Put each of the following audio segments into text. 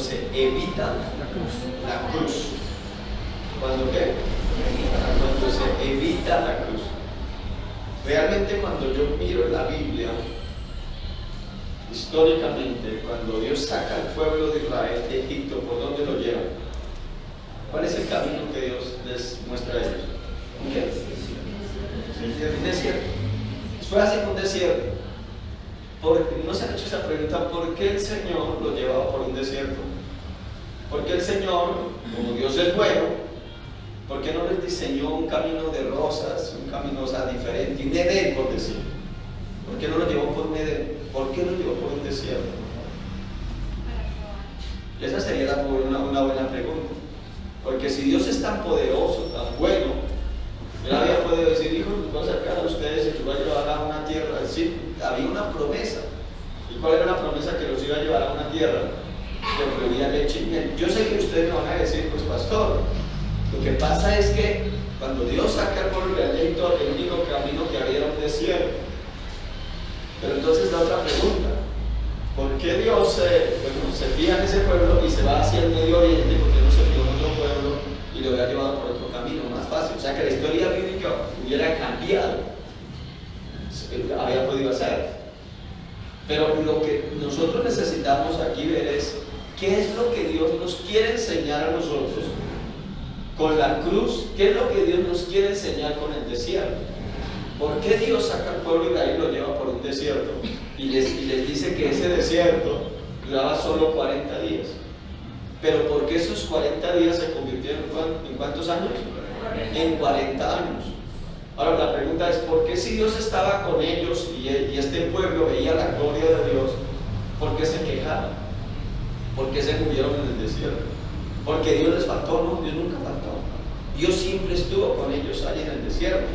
se evita la cruz. ¿Cuándo qué? Cuando se evita la cruz. Realmente cuando yo miro la Biblia, históricamente, cuando Dios saca al pueblo de Israel de Egipto, ¿por dónde lo lleva? ¿Cuál es el camino que Dios les muestra a ellos? ¿Qué? Un desierto. Fue así un desierto. ¿No se han hecho esa pregunta? ¿Por qué el Señor lo llevaba por un desierto? Porque el Señor, como Dios es bueno, ¿por qué no les diseñó un camino de rosas, un camino diferente, un Edén, por decir? ¿Por qué no lo llevó por un Edén? ¿Por qué lo llevó por un desierto? Esa sería una buena pregunta. Porque si Dios es tan poderoso, tan bueno, Él había podido decir: hijo, los voy a sacar a ustedes y los voy a llevar a una tierra. Sí, había una promesa. ¿Y cuál era la promesa? Que los iba a llevar a una tierra que fluía leche y miel. Yo sé que ustedes me van a decir: pues pastor, lo que pasa es que cuando Dios saca al pueblo de Egipto, el único camino que había era un desierto. Pero entonces la otra pregunta: ¿por qué Dios se fija en ese pueblo y se va hacia el Medio Oriente? ¿Por qué no se fijó en otro pueblo y lo había llevado por otro camino más fácil? O sea, que la historia bíblica hubiera cambiado, había podido hacer. Pero lo que nosotros necesitamos aquí ver es qué es lo que Dios nos quiere enseñar a nosotros con la cruz. ¿Qué es lo que Dios nos quiere enseñar con el desierto? ¿Por qué Dios saca al pueblo de Israel y lo lleva por un desierto? Y les dice que ese desierto duraba solo 40 días. Pero ¿por qué esos 40 días se convirtieron en cuántos años? En 40 años. Ahora la pregunta es: ¿por qué si Dios estaba con ellos y este pueblo veía la gloria de Dios, por qué se quejaban? ¿Por qué se murieron en el desierto? ¿Porque Dios les faltó? No, Dios nunca faltó. Dios siempre estuvo con ellos allí en el desierto.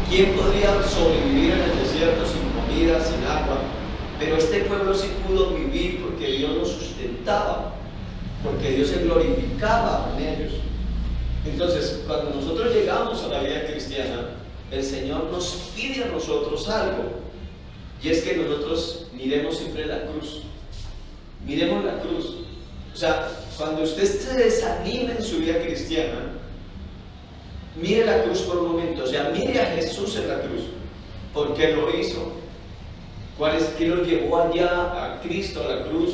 ¿Quién podría sobrevivir en el desierto sin comida, sin agua? Pero este pueblo sí pudo vivir porque Dios los sustentaba, porque Dios se glorificaba en ellos. Entonces, cuando nosotros llegamos a la vida cristiana, el Señor nos pide a nosotros algo, y es que nosotros miremos siempre la cruz. Miremos la cruz. O sea, cuando usted se desanime en su vida cristiana, mire la cruz por un momento. O sea, mire a Jesús en la cruz. ¿Por qué lo hizo? ¿Qué lo llevó allá a Cristo a la cruz?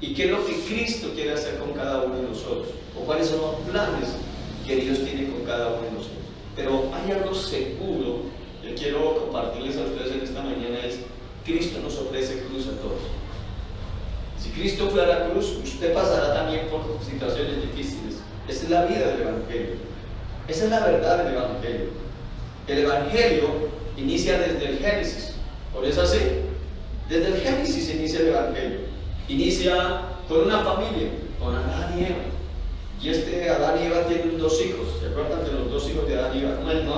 ¿Y qué es lo que Cristo quiere hacer con cada uno de nosotros? ¿O cuáles son los planes que Dios tiene con cada uno de nosotros? Pero hay algo seguro que quiero compartirles a ustedes en esta mañana: es Cristo nos ofrece cruz a todos. Si Cristo fue a la cruz, usted pasará también por situaciones difíciles. Esa es la vida del Evangelio. Esa es la verdad del Evangelio. El Evangelio inicia desde el Génesis. Por eso así, desde el Génesis inicia el Evangelio. Inicia con una familia, con Adán y Eva. Y Adán y Eva tienen dos hijos. ¿Se acuerdan de los dos hijos de Adán y Eva? ¿Cómo es, no?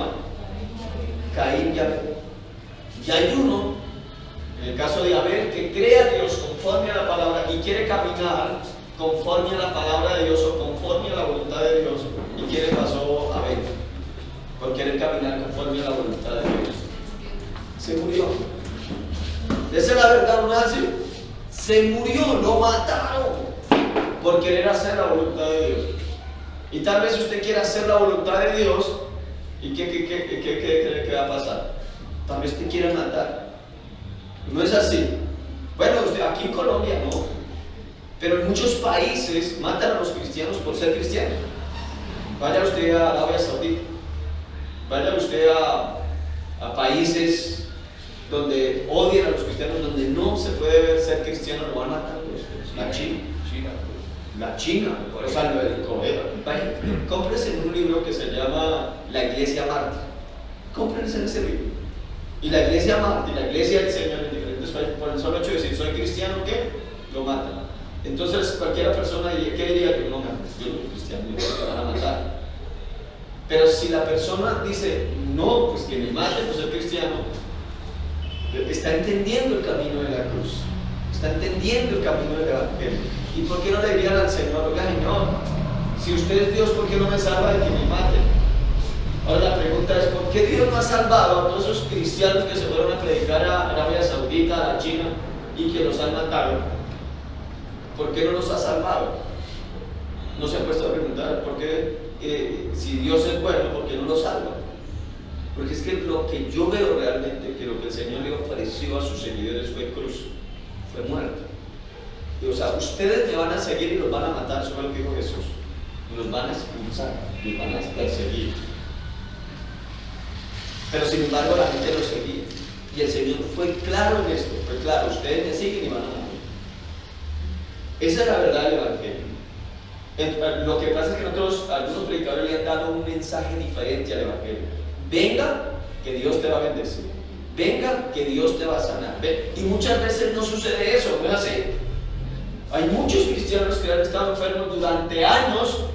Caín y Abel. Y hay uno, en el caso de Abel, que cree a Dios conforme a la palabra y quiere caminar conforme a la palabra de Dios o conforme a la voluntad de Dios. ¿Y qué le pasó a Abel? Por querer caminar conforme a la voluntad de Dios, se murió. Esa es la verdad, ¿no es así? Se murió, lo mataron por querer hacer la voluntad de Dios. Y tal vez usted quiera hacer la voluntad de Dios, ¿y qué va a pasar? Tal vez te quiera matar. No es así. Bueno, usted, aquí en Colombia no, pero en muchos países matan a los cristianos por ser cristianos. Vaya usted a Arabia Saudita, vaya usted a países donde odian a los cristianos, donde no se puede ver ser cristiano, lo van matando. La China, por eso el Corea. Cómprese un libro que se llama La Iglesia Mártir. Cómprense ese libro. Y la Iglesia Mártir, la Iglesia del Señor en diferentes países, por el solo hecho de decir soy cristiano, ¿qué? Lo matan. Entonces cualquiera persona, ¿qué diría? Yo no soy cristiano, me van a matar. Pero si la persona dice, no, pues que me maten por ser cristiano, está entendiendo el camino de la cruz, está entendiendo el camino del Evangelio. ¿Y por qué no le dirían al Señor: oiga, Señor, si usted es Dios, ¿por qué no me salva de que me maten? Ahora la pregunta es: ¿por qué Dios no ha salvado a todos esos cristianos que se fueron a predicar a Arabia Saudita, a China, y que los han matado? ¿Por qué no los ha salvado? ¿No se han puesto a preguntar por qué, si Dios es bueno, por qué no los salva? Porque es que lo que yo veo realmente, que lo que el Señor le ofreció a sus seguidores fue cruz, fue muerte. O sea, ustedes me van a seguir y los van a matar, eso fue lo que dijo Jesús. Los van a expulsar, los van a perseguir. Pero sin embargo la gente los seguía. Y el Señor fue claro en esto, fue claro, ustedes me siguen y van a morir. Esa es la verdad del Evangelio. Lo que pasa es que algunos predicadores le han dado un mensaje diferente al Evangelio. Venga, que Dios te va a bendecir. Venga, que Dios te va a sanar. Y muchas veces no sucede eso, ¿no es así? Hay muchos cristianos que han estado enfermos durante años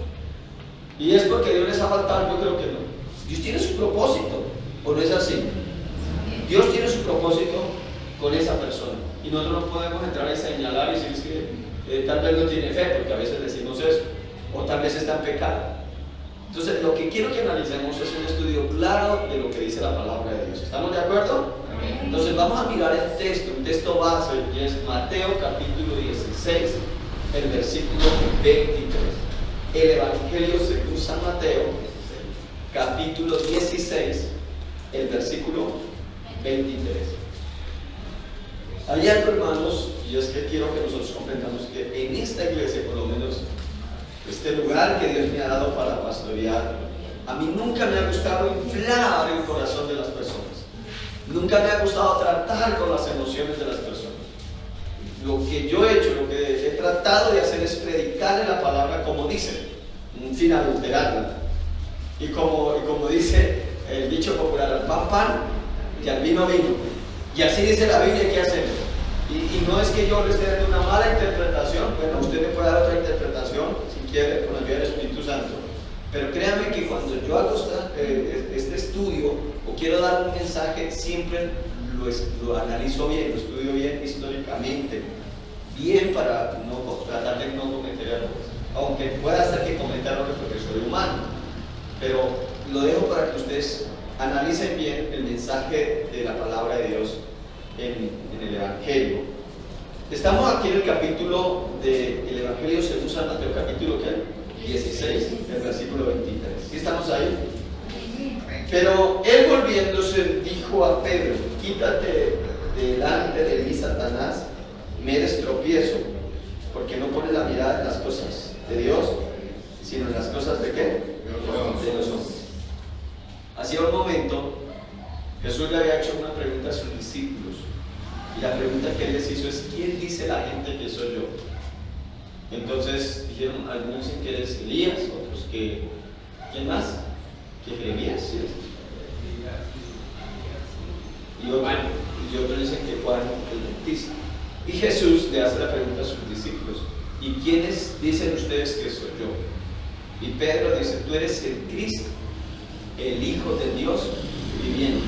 y es porque Dios les ha faltado. Yo creo que no. Dios tiene su propósito, ¿o no es así? Dios tiene su propósito con esa persona y nosotros no podemos entrar a señalar y decir que tal vez no tiene fe, porque a veces decimos eso, o tal vez está en pecado. Entonces, lo que quiero que analicemos es un estudio claro de lo que dice la palabra de Dios. ¿Estamos de acuerdo? Entonces, vamos a mirar el texto, un texto base, y es Mateo capítulo 16, el versículo 23. El Evangelio según San Mateo, capítulo 16, el versículo 23. Hay algo, hermanos, y es que quiero que nosotros comprendamos que en esta iglesia, por lo menos, este lugar que Dios me ha dado para pastorear, a mí nunca me ha gustado inflar el corazón de las personas. Nunca me ha gustado tratar con las emociones de las personas. Lo que yo he hecho, lo que he tratado de hacer es predicarle la palabra como dice, sin adulterarla. Y como dice el dicho popular, al pan pan y al vino vino. Y así dice la Biblia, ¿qué hacemos? Y no es que yo le esté dando una mala interpretación, bueno, usted me puede dar otra interpretación si quiere, con la ayuda del Espíritu Santo. Pero créanme que cuando yo hago este estudio o quiero dar un mensaje, siempre lo analizo bien, lo estudio bien históricamente, bien para tratar de no cometer errores. Aunque pueda ser que cometa errores porque soy humano, pero lo dejo para que ustedes analicen bien el mensaje de la palabra de Dios en el Evangelio. Estamos aquí en el capítulo del Evangelio según San Mateo, capítulo 16, el versículo 23. ¿Sí estamos ahí? Pero él volviéndose dijo a Pedro: quítate delante de mí, Satanás, me eres tropiezo, porque no pones la mirada en las cosas de Dios, sino en las cosas de ¿qué? De los hombres. Hacía un momento Jesús le había hecho una pregunta a sus discípulos, y la pregunta que él les hizo es: ¿quién dice la gente que soy yo? Entonces dijeron, algunos dicen que eres Elías, otros que ¿quién más? Que Jeremías, ¿sí? Y otros dicen que Juan el Bautista. Y Jesús le hace la pregunta a sus discípulos: ¿y quiénes dicen ustedes que soy yo? Y Pedro dice: tú eres el Cristo, el Hijo de Dios viviente.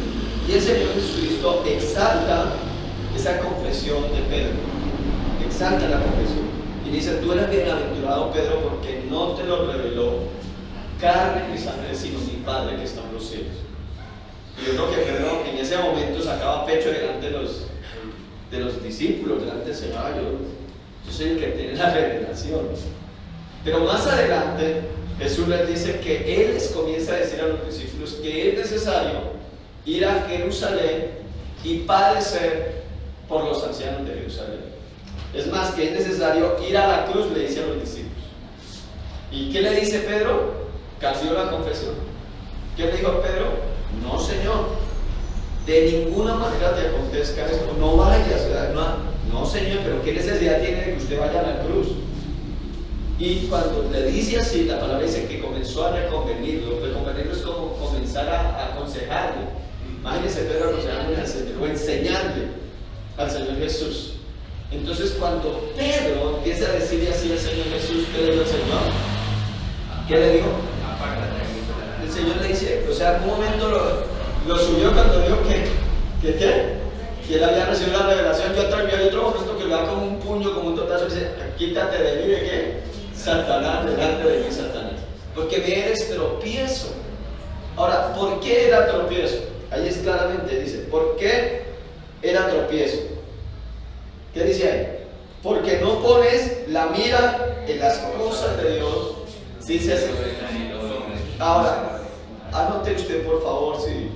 Y el Señor Jesucristo exalta esa confesión de Pedro, exalta la confesión y dice: tú eres bienaventurado, Pedro, porque no te lo reveló carne ni sangre, sino mi Padre que está en los cielos. Y yo creo que Pedro en ese momento sacaba pecho delante de los discípulos, delante del Señor. Yo soy el que tiene la revelación. Pero más adelante Jesús les dice que Él les comienza a decir a los discípulos que es necesario ir a Jerusalén y padecer por los ancianos de Jerusalén. Es más, que es necesario ir a la cruz, le dice a los discípulos. ¿Y qué le dice Pedro? Cambió la confesión. ¿Qué le dijo Pedro? No, Señor, de ninguna manera te acontezca esto, no vayas, no, Señor, pero ¿qué necesidad tiene de que usted vaya a la cruz? Y cuando le dice así, la palabra dice que comenzó a reconvenirlo. Reconvenirlo es como comenzar a aconsejarle. Imagínense Pedro aconsejándole al Señor o enseñarle al Señor Jesús. Entonces cuando Pedro empieza a decirle así al Señor Jesús, ¿qué le dijo el Señor? ¿Qué le dijo? El Señor le dice, o sea, en un momento lo subió cuando dijo que él había recibido la revelación, y otro momento que le da como un puño, como un totazo, y dice: quítate de mí, ¿de qué? Satanás, delante de mí, Satanás, porque me eres tropiezo. Ahora, ¿por qué era tropiezo? Ahí es claramente, dice, ¿por qué era tropiezo? ¿Qué dice ahí? Porque no pones la mira en las cosas de Dios, dice así. Ahora, anote usted por favor, si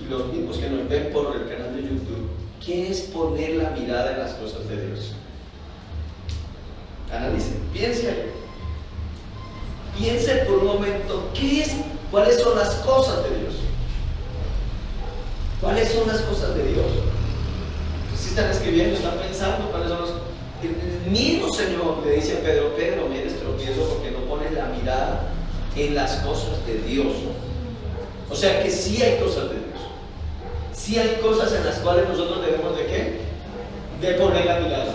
los mismos que nos ven por el canal de YouTube, ¿qué es poner la mirada en las cosas de Dios? Analicen, piensen. Piensen por un momento, ¿cuáles son las cosas de Dios? ¿Cuáles son las cosas de Dios? Si están escribiendo, están pensando cuáles son los... El mismo Señor le dice a Pedro, Pedro, me eres tropiezo porque no pones la mirada en las cosas de Dios. O sea que sí hay cosas de Dios. Sí hay cosas en las cuales nosotros debemos de ¿qué? De poner la mirada,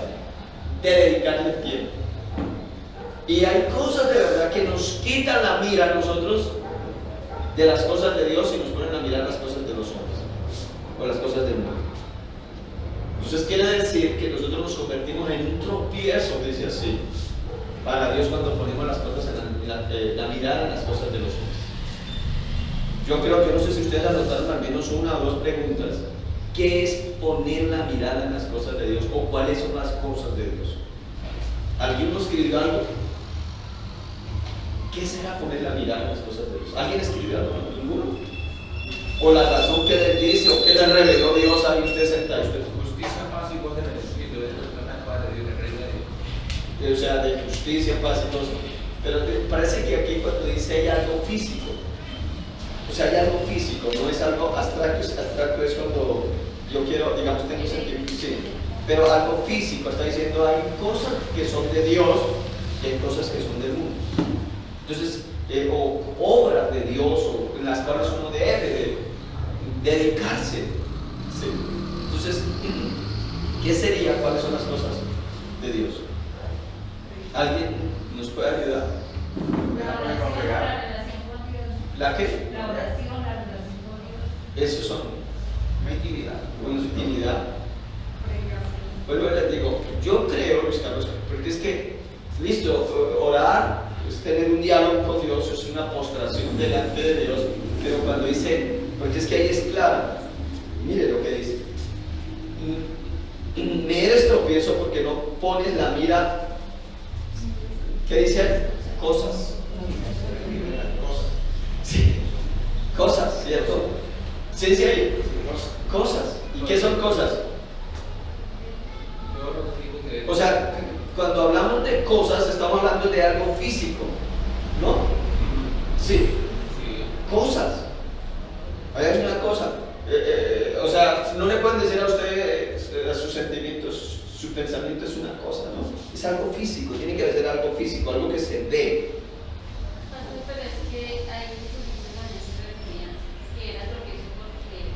de dedicarle tiempo. Y hay cosas de verdad que nos quitan la mira a nosotros de las cosas de Dios y nos ponen a mirar las cosas de los hombres o las cosas del mundo. Entonces quiere decir que nosotros nos convertimos en un tropiezo, dice así, para Dios cuando ponemos las cosas la mirada en las cosas de los hombres. Yo no sé si ustedes anotaron al menos una o dos preguntas. ¿Qué es poner la mirada en las cosas de Dios? ¿O cuáles son las cosas de Dios? ¿Alguien nos escribió algo? ¿Qué será poner la mirada en las cosas de Dios? ¿Alguien escribió algo? ¿Ninguno? ¿O la razón que les dice o que les reveló Dios ahí usted sentado? Justicia, paz y gozo en el Espíritu, de la paz de Dios, el reino de Dios. O sea, de justicia, paz y todo. Pero parece que aquí cuando dice hay algo físico, o sea, hay algo físico, no es algo abstracto. Abstracto es cuando yo quiero, digamos, tengo sentimiento, sí, pero algo físico, está diciendo hay cosas que son de Dios y hay cosas que son del mundo. Entonces, o obras de Dios o en las cuales uno debe de dedicarse. ¿Sí? Entonces, ¿qué sería? ¿Cuáles son las cosas de Dios? ¿Alguien nos puede ayudar? La oración, la relación con Dios. ¿La qué? La oración, la relación con Dios. Esos son Una intimidad. una intimidad. Predicación. Vuelvo les digo, yo creo, Luis Carlos, porque es que, listo, orar es tener un diálogo con Dios, es una postración delante de Dios, pero cuando dice, porque es que ahí es claro, mire lo que dice, me eres tropiezo porque no pones la mira, ¿qué dice? Cosas. Sí, cosas, ¿cierto? Sí, sí, hay cosas. ¿Y qué son cosas? O sea, cuando hablamos de cosas, estamos hablando de algo físico, ¿no? Sí, cosas. Ahí hay una cosa. O sea, no le pueden decir a usted a sus sentimientos, su pensamiento es una cosa, ¿no? Es algo físico, tiene que ser algo físico, algo que se ve. Pero es que hay muchos años se referían que era tropiezo porque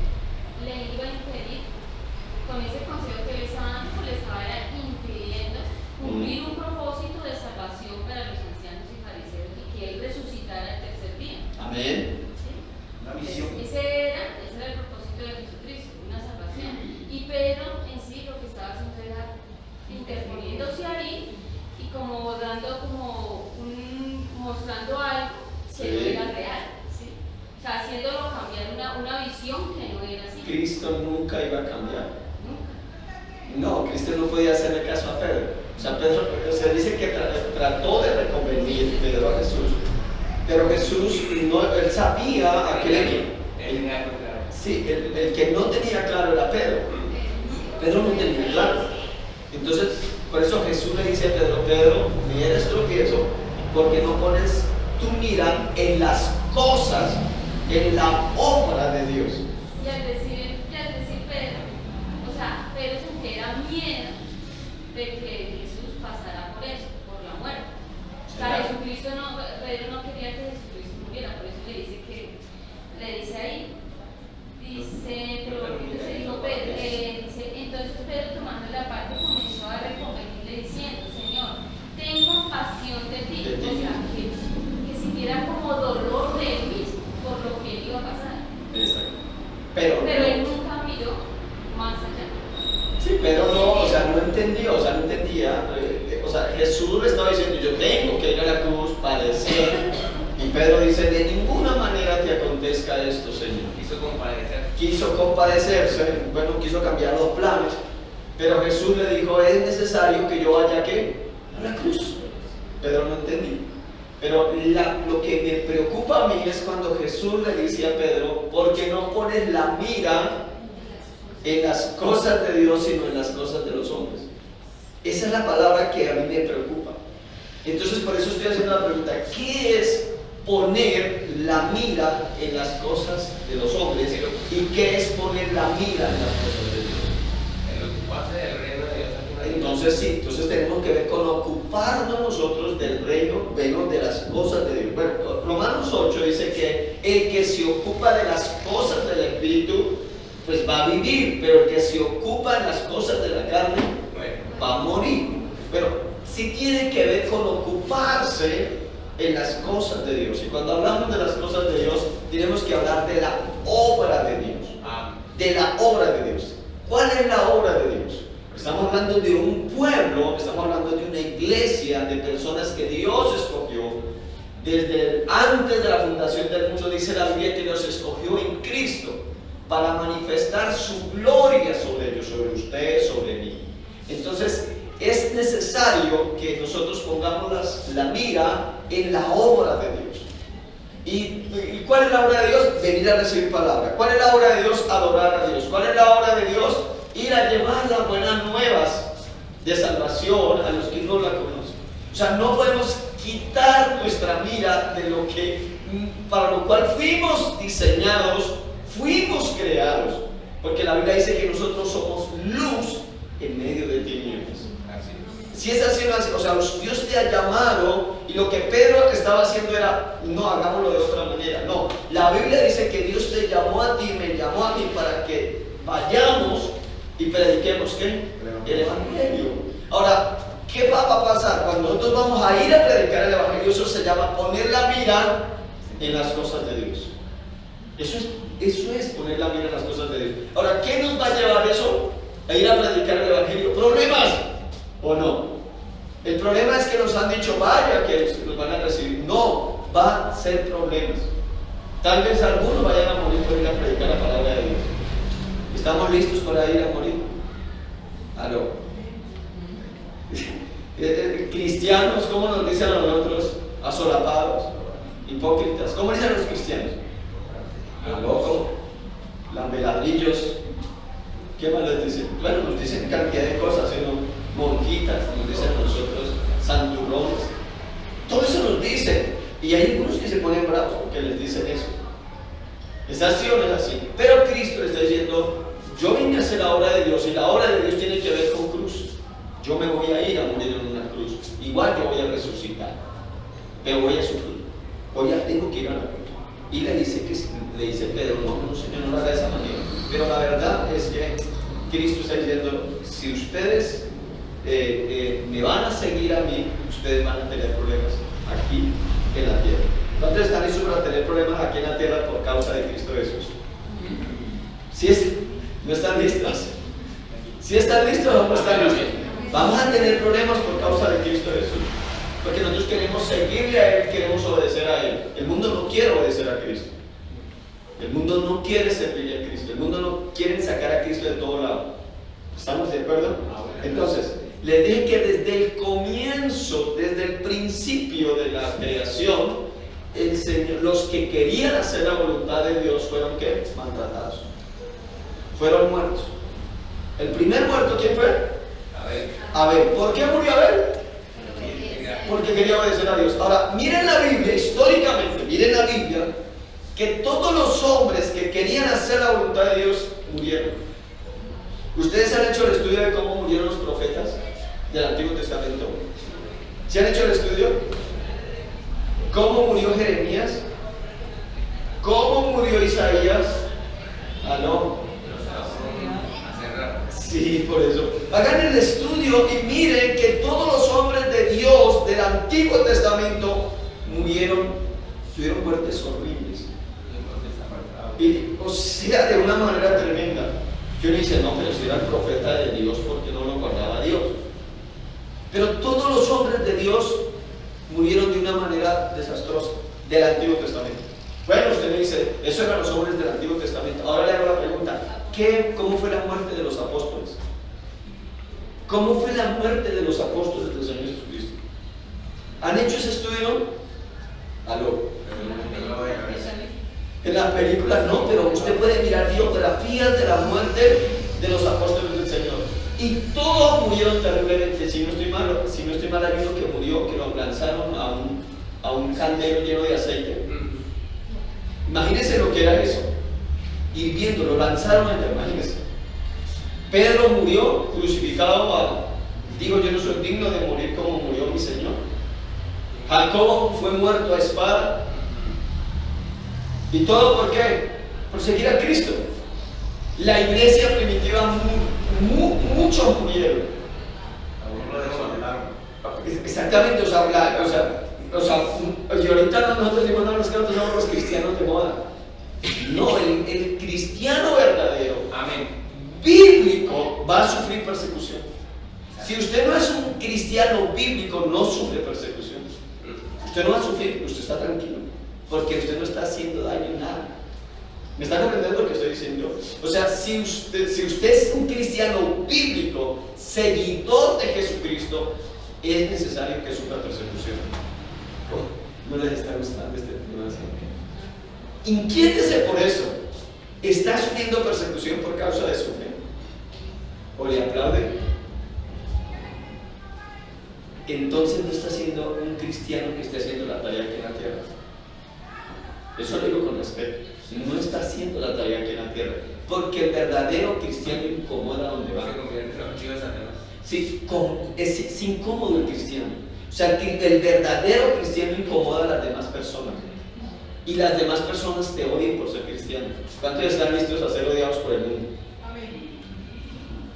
le iba a impedir, con ese consejo que le estaba dando, le estaba impidiendo cumplir un propósito de salvación para los ancianos y fariseos y que él resucitara el tercer día. Amén. ¿Sí? Una visión. Ese era el propósito de Jesucristo, una salvación. Y Pedro en sí lo que estaba haciendo era interponiéndose ahí y como dando mostrando algo que no era real, ¿sí? O sea, haciéndolo cambiar una visión que no era así. Cristo nunca iba a cambiar. Nunca. No, Cristo no podía hacerle caso a Pedro. O sea, Pedro, se dice que trató de reconvenir Pedro a Jesús, pero Jesús, él sabía a qué venía. Sí, el que no tenía claro era Pedro. Pedro no tenía claro. Entonces, por eso Jesús le dice a Pedro, Pedro, me eres tropiezo porque no pones tu mira en las cosas, en la obra de Dios. Y al decir Pedro, o sea, Pedro sintiera miedo de que Jesús pasara por eso, por la muerte. O sea, Pedro no quería que Jesucristo muriera, por eso le dice ahí, entonces Pedro tomando la parte comenzó a reconvenirle diciendo, Señor, ten compasión de ti, o sea, que sintiera como dolor de él mismo por lo que él iba a pasar. Exacto. Pero él nunca miró más allá. Sí, pero no entendía. O sea, Jesús le estaba diciendo, yo tengo que ir a la cruz, padecer. Y Pedro dice, de ninguna manera te acontezca esto, Señor. Quiso compadecerse, bueno, quiso cambiar los planes. Pero Jesús le dijo, es necesario que yo vaya ¿a qué? A la cruz. Pedro no entendía. Pero lo que me preocupa a mí es cuando Jesús le dice a Pedro, ¿por qué no pones la mira en las cosas de Dios sino en las cosas de los hombres? Esa es la palabra que a mí me preocupa. Entonces por eso estoy haciendo la pregunta, ¿qué es poner la mira en las cosas de los hombres? ¿Y qué es poner la mira en las cosas de Dios? En ocuparse del reino de Dios. Entonces sí, entonces tenemos que ver con ocuparnos nosotros del reino, de las cosas de Dios. Bueno, Romanos 8 dice que el que se ocupa de las cosas del Espíritu, pues va a vivir, pero el que se ocupa de las cosas de la carne, va a morir. Pero sí tiene que ver con ocuparse en las cosas de Dios. Y cuando hablamos de las cosas de Dios, tenemos que hablar de la obra de Dios. De la obra de Dios. ¿Cuál es la obra de Dios? Estamos hablando de un pueblo, estamos hablando de una iglesia, de personas que Dios escogió. Desde antes de la fundación del mundo dice la Biblia que los escogió en Cristo para manifestar su gloria sobre ellos, sobre usted, sobre mí. Entonces es necesario que nosotros pongamos la mira en la obra de Dios. ¿Y cuál es la obra de Dios? Venir a recibir palabra. ¿Cuál es la obra de Dios? Adorar a Dios. ¿Cuál es la obra de Dios? Ir a llevar las buenas nuevas de salvación a los que no la conocen. O sea, no podemos quitar nuestra mira de lo que, para lo cual fuimos diseñados, fuimos creados. Porque la Biblia dice que nosotros somos luz en medio de tinieblas. Si es así, o sea, Dios te ha llamado y lo que Pedro estaba haciendo era, no, hagámoslo de otra manera. No, la Biblia dice que Dios te llamó a ti, me llamó a mí para que vayamos y prediquemos ¿qué? El Evangelio. Ahora, ¿qué va a pasar? Cuando nosotros vamos a ir a predicar el Evangelio, eso se llama poner la mira en las cosas de Dios. Eso es poner la mira en las cosas de Dios. Ahora, ¿qué nos va a llevar eso? A ir a predicar el Evangelio. ¿Problemas o no? El problema es que nos han dicho, vaya, que nos van a recibir. No, va a ser problemas. Tal vez algunos vayan a morir por ir a predicar la palabra de Dios. ¿Estamos listos para ir a morir? ¿Aló? Cristianos, ¿cómo nos dicen a nosotros? Asolapados, hipócritas. ¿Cómo dicen los cristianos? ¿Aló? Lambeladrillos. ¿Qué más les dicen? Bueno, nos dicen cantidad de cosas, ¿no? Monjitas, nos dicen a nosotros, santurrones. Todo eso nos dicen. Y hay algunos que se ponen bravos porque les dicen eso. ¿Es así o no es así? Pero Cristo le está diciendo, yo vine a hacer la obra de Dios y la obra de Dios tiene que ver con cruz. Yo me voy a ir a morir en una cruz. Igual yo voy a resucitar, pero voy a sufrir. Hoy ya tengo que ir a la cruz. Y le dice Pedro, no, Señor, no lo haga de esa manera. Pero la verdad es que Cristo está diciendo, si ustedes me van a seguir a mí, ustedes van a tener problemas aquí en la tierra. ¿Cuántos están listos para tener problemas aquí en la tierra por causa de Cristo Jesús? ¿No están listos? ¿Sí están listos o no están listos? Vamos a tener problemas por causa de Cristo Jesús. Porque nosotros queremos seguirle a Él, queremos obedecer a Él. El mundo no quiere obedecer a Cristo. El mundo no quiere servirle a Cristo. El mundo no quiere sacar a Cristo de todo lado. ¿Estamos de acuerdo? Entonces, les dije que desde el comienzo, desde el principio de la creación, el Señor, los que querían hacer la voluntad de Dios fueron ¿qué? Maltratados. Fueron muertos. El primer muerto, ¿quién fue? Abel. ¿Por qué murió Abel? Porque quería obedecer a Dios. Ahora, miren la Biblia, históricamente, miren la Biblia, que todos los hombres que querían hacer la voluntad de Dios murieron. ¿Ustedes han hecho el estudio de cómo murieron los profetas del Antiguo Testamento? ¿Sí han hecho el estudio? ¿Cómo murió Jeremías? ¿Cómo murió Isaías? ¿Aló? Sí, por eso. Hagan el estudio y miren que todos los hombres de Dios del Antiguo Testamento murieron, tuvieron muertes horribles. Y, o sea, de una manera tremenda. Que uno dice, no, pero si era el profeta de Dios, ¿por qué no lo guardaba Dios? Pero todos los hombres de Dios murieron de una manera desastrosa del Antiguo Testamento. Bueno, usted me dice, eso eran los hombres del Antiguo Testamento. Ahora le hago la pregunta, ¿cómo fue la muerte de los apóstoles? ¿Cómo fue la muerte de los apóstoles del Señor Jesucristo? ¿Han días de la muerte de los apóstoles del Señor. Y todos murieron terriblemente. Si no estoy mal, hay uno que murió, que lo lanzaron a un caldero lleno de aceite. Imagínense lo que era eso. Hirviendo, lo lanzaron allá, imagínense. Pedro murió crucificado, digo, yo no soy digno de morir como murió mi Señor. Jacobo fue muerto a espada. ¿Y todo por qué? Por seguir a Cristo. La iglesia primitiva, muchos murieron. Exactamente, y ahorita nosotros decimos, no, es que nosotros somos los cristianos de moda. No, el cristiano verdadero, amén, bíblico, va a sufrir persecución. Si usted no es un cristiano bíblico, no sufre persecución. Usted no va a sufrir, usted está tranquilo, porque usted no está haciendo daño en nada. ¿Me está comprendiendo lo que estoy diciendo? O sea, si usted es un cristiano bíblico, seguidor de Jesucristo, es necesario que sufra persecución. ¿No les está gustando este tema? Inquiétese por eso. ¿Está sufriendo persecución por causa de su fe? ¿O le aplaude? Entonces no está siendo un cristiano que esté haciendo la tarea aquí en la tierra. Eso lo digo con respeto. No está haciendo la tarea aquí en la tierra, porque el verdadero cristiano incomoda donde va. se convierte en la mochila de Satanás. Sí, es incómodo el cristiano. O sea, el verdadero cristiano incomoda a las demás personas. Y las demás personas te odian por ser cristiano. ¿Cuántos están listos a ser odiados por el mundo? Amén.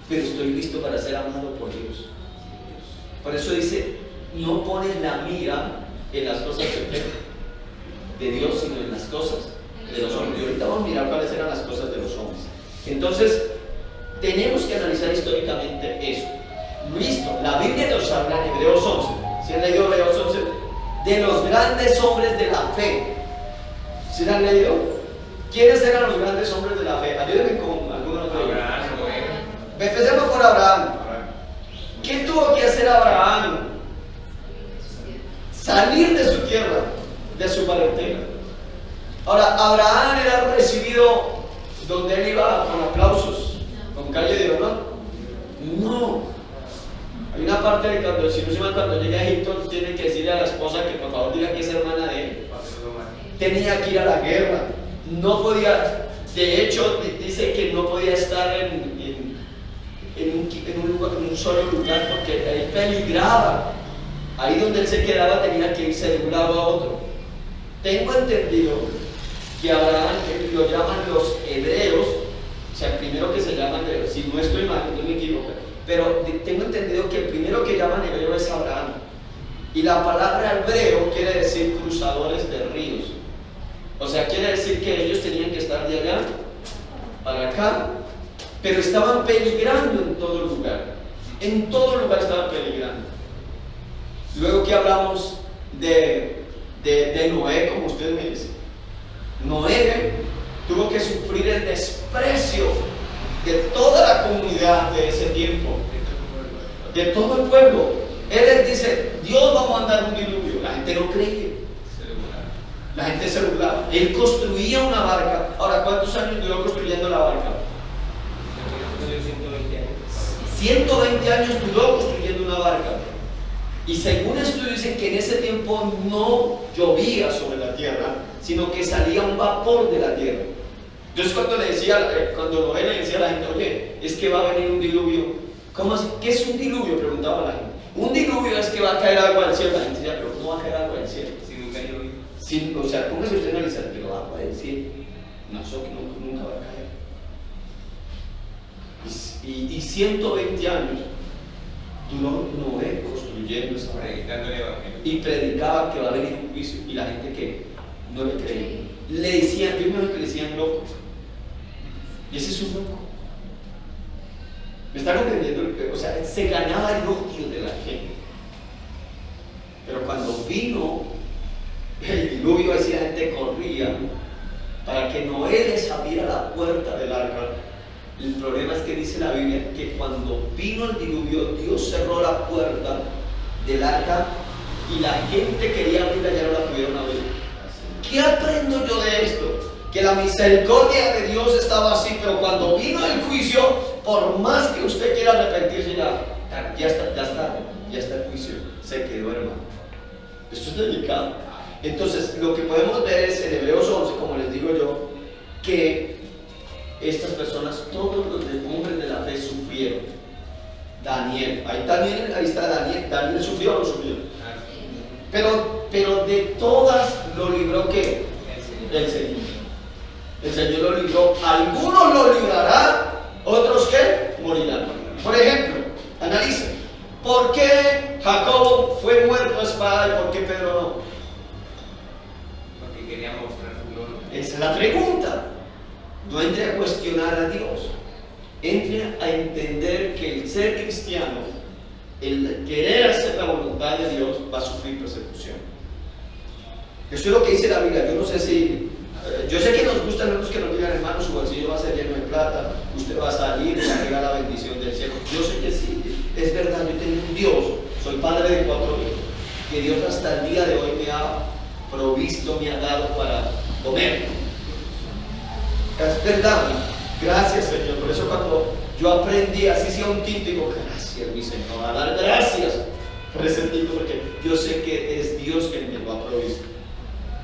Pero estoy listo para ser amado por Dios. Por eso dice, no pones la mira en las cosas de Dios, sino en las cosas de los hombres. Y ahorita vamos a mirar cuáles eran las cosas de los hombres. Entonces, tenemos que analizar históricamente eso. Listo, la Biblia nos habla en Hebreos 11. ¿Sí han leído Hebreos 11? De los grandes hombres de la fe. ¿Sí la han leído? ¿Quiénes eran los grandes hombres de la fe? Ayúdenme con algunos de ellos. Empecemos por Abraham. ¿Qué tuvo que hacer Abraham? Salir de su tierra, de su parentela. Ahora, Abraham era recibido donde él iba con aplausos, con calle de honor. No. Hay una parte de cuando llega a Egipto, tiene que decirle a la esposa que por favor diga que es hermana de él. Tenía que ir a la guerra. No podía, de hecho, dice que no podía estar en un solo lugar porque él peligraba. Ahí donde él se quedaba tenía que irse de un lado a otro. Tengo entendido que Abraham, lo llaman los hebreos, o sea, el primero que se llaman hebreos, si no estoy mal, no me equivoco, pero tengo entendido que el primero que llaman hebreo es Abraham. Y la palabra hebreo quiere decir cruzadores de ríos. O sea, quiere decir que ellos tenían que estar de allá para acá, pero estaban peligrando en todo lugar. En todo lugar estaban peligrando. Luego que hablamos de Noé, como usted me dice, Noé tuvo que sufrir el desprecio de toda la comunidad de ese tiempo, de todo el pueblo. Él les dice, Dios va a mandar un diluvio. La gente no creía. La gente se burlaba. Él construía una barca. Ahora, ¿cuántos años duró construyendo la barca? 120 años duró construyendo una barca. Y según estudios dicen que en ese tiempo no llovía sobre la tierra, sino que salía un vapor de la tierra. Entonces cuando Noé le decía a la gente, oye, es que va a venir un diluvio. ¿Cómo así? ¿Qué es un diluvio? Preguntaba la gente. Un diluvio es que va a caer agua del cielo. La gente decía, pero ¿cómo va a caer agua del cielo? Si nunca llovió. O sea, póngase usted a analizar, pero agua del cielo, no, eso nunca va a caer. Y 120 años duró Noé construyendo esa barca y predicaba que va a venir un juicio, y la gente que no le creía, le decían, yo me imagino que le decían loco, y ese es un loco. ¿Me está comprendiendo? O sea, se ganaba el odio de la gente. Pero cuando vino el diluvio, así la gente corría para que Noé les abriera la puerta del arca. El problema es que dice la Biblia que cuando vino el diluvio, Dios cerró la puerta del arca y la gente quería abrirla y ya no la pudieron abrir. ¿Qué aprendo yo de esto? que la misericordia de Dios estaba así, pero cuando vino el juicio, por más que usted quiera arrepentirse, ya está el juicio, se quedó, hermano. Esto es delicado. Entonces, lo que podemos ver es en Hebreos 11, como les digo yo, que estas personas, todos los hombres de la fe sufrieron. Ahí está Daniel. ¿Daniel sufrió o no sufrió? Pero de todas lo libró ¿qué? El Señor. El Señor lo libró. Algunos lo librarán, otros ¿qué? Morirán. Por ejemplo, analicen. ¿Por qué Jacob fue muerto a espada y por qué Pedro no? Porque quería mostrar su gloria. Esa es la pregunta. No entre a cuestionar a Dios. Entre a entender que el ser cristiano, el querer hacer la voluntad de Dios, va a sufrir persecución. Eso es lo que dice la Biblia. Yo no sé si... yo sé que nos gusta a nosotros que nos digan, hermano, su bolsillo va a ser lleno de plata, usted va a salir y va a llegar la bendición del cielo. Yo sé que sí, es verdad. Yo tengo un Dios, soy padre de 4 hijos, que Dios hasta el día de hoy me ha provisto, me ha dado para comer. Es verdad. Gracias, Señor. Por eso cuando yo aprendí, así sea un tinto, digo, gracias, mi Señor, a dar gracias por ese tinto, porque yo sé que es Dios quien me lo ha provisto.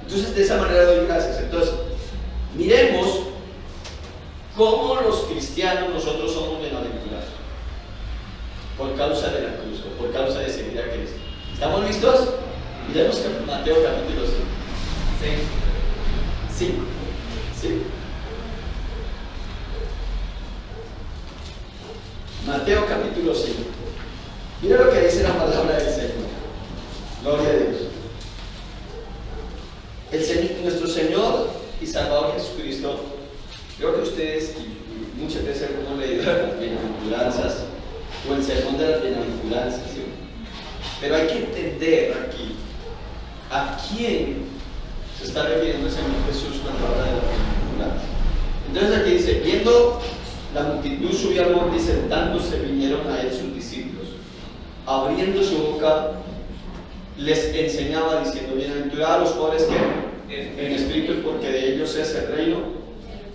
Entonces, de esa manera doy gracias. Entonces, miremos cómo los cristianos nosotros somos bienaventurados por causa de la cruz, o por causa de seguir a Cristo. ¿Estamos listos? Miremos Mateo capítulo 5. Mateo capítulo 5. Mira lo que dice la palabra del Señor. Gloria a Dios. Nuestro Señor y Salvador Jesucristo, creo que ustedes muchas veces han leído las bienaventuranzas o el sermón de las bienaventuranzas, ¿sí? Pero hay que entender aquí a quién se está refiriendo el Señor Jesús cuando habla de las bienaventuranzas. Entonces aquí dice, viendo la multitud subir al monte y sentándose vinieron a él sus discípulos. Abriendo su boca les enseñaba diciendo, bienaventurados los pobres que en espíritu, porque de ellos es el reino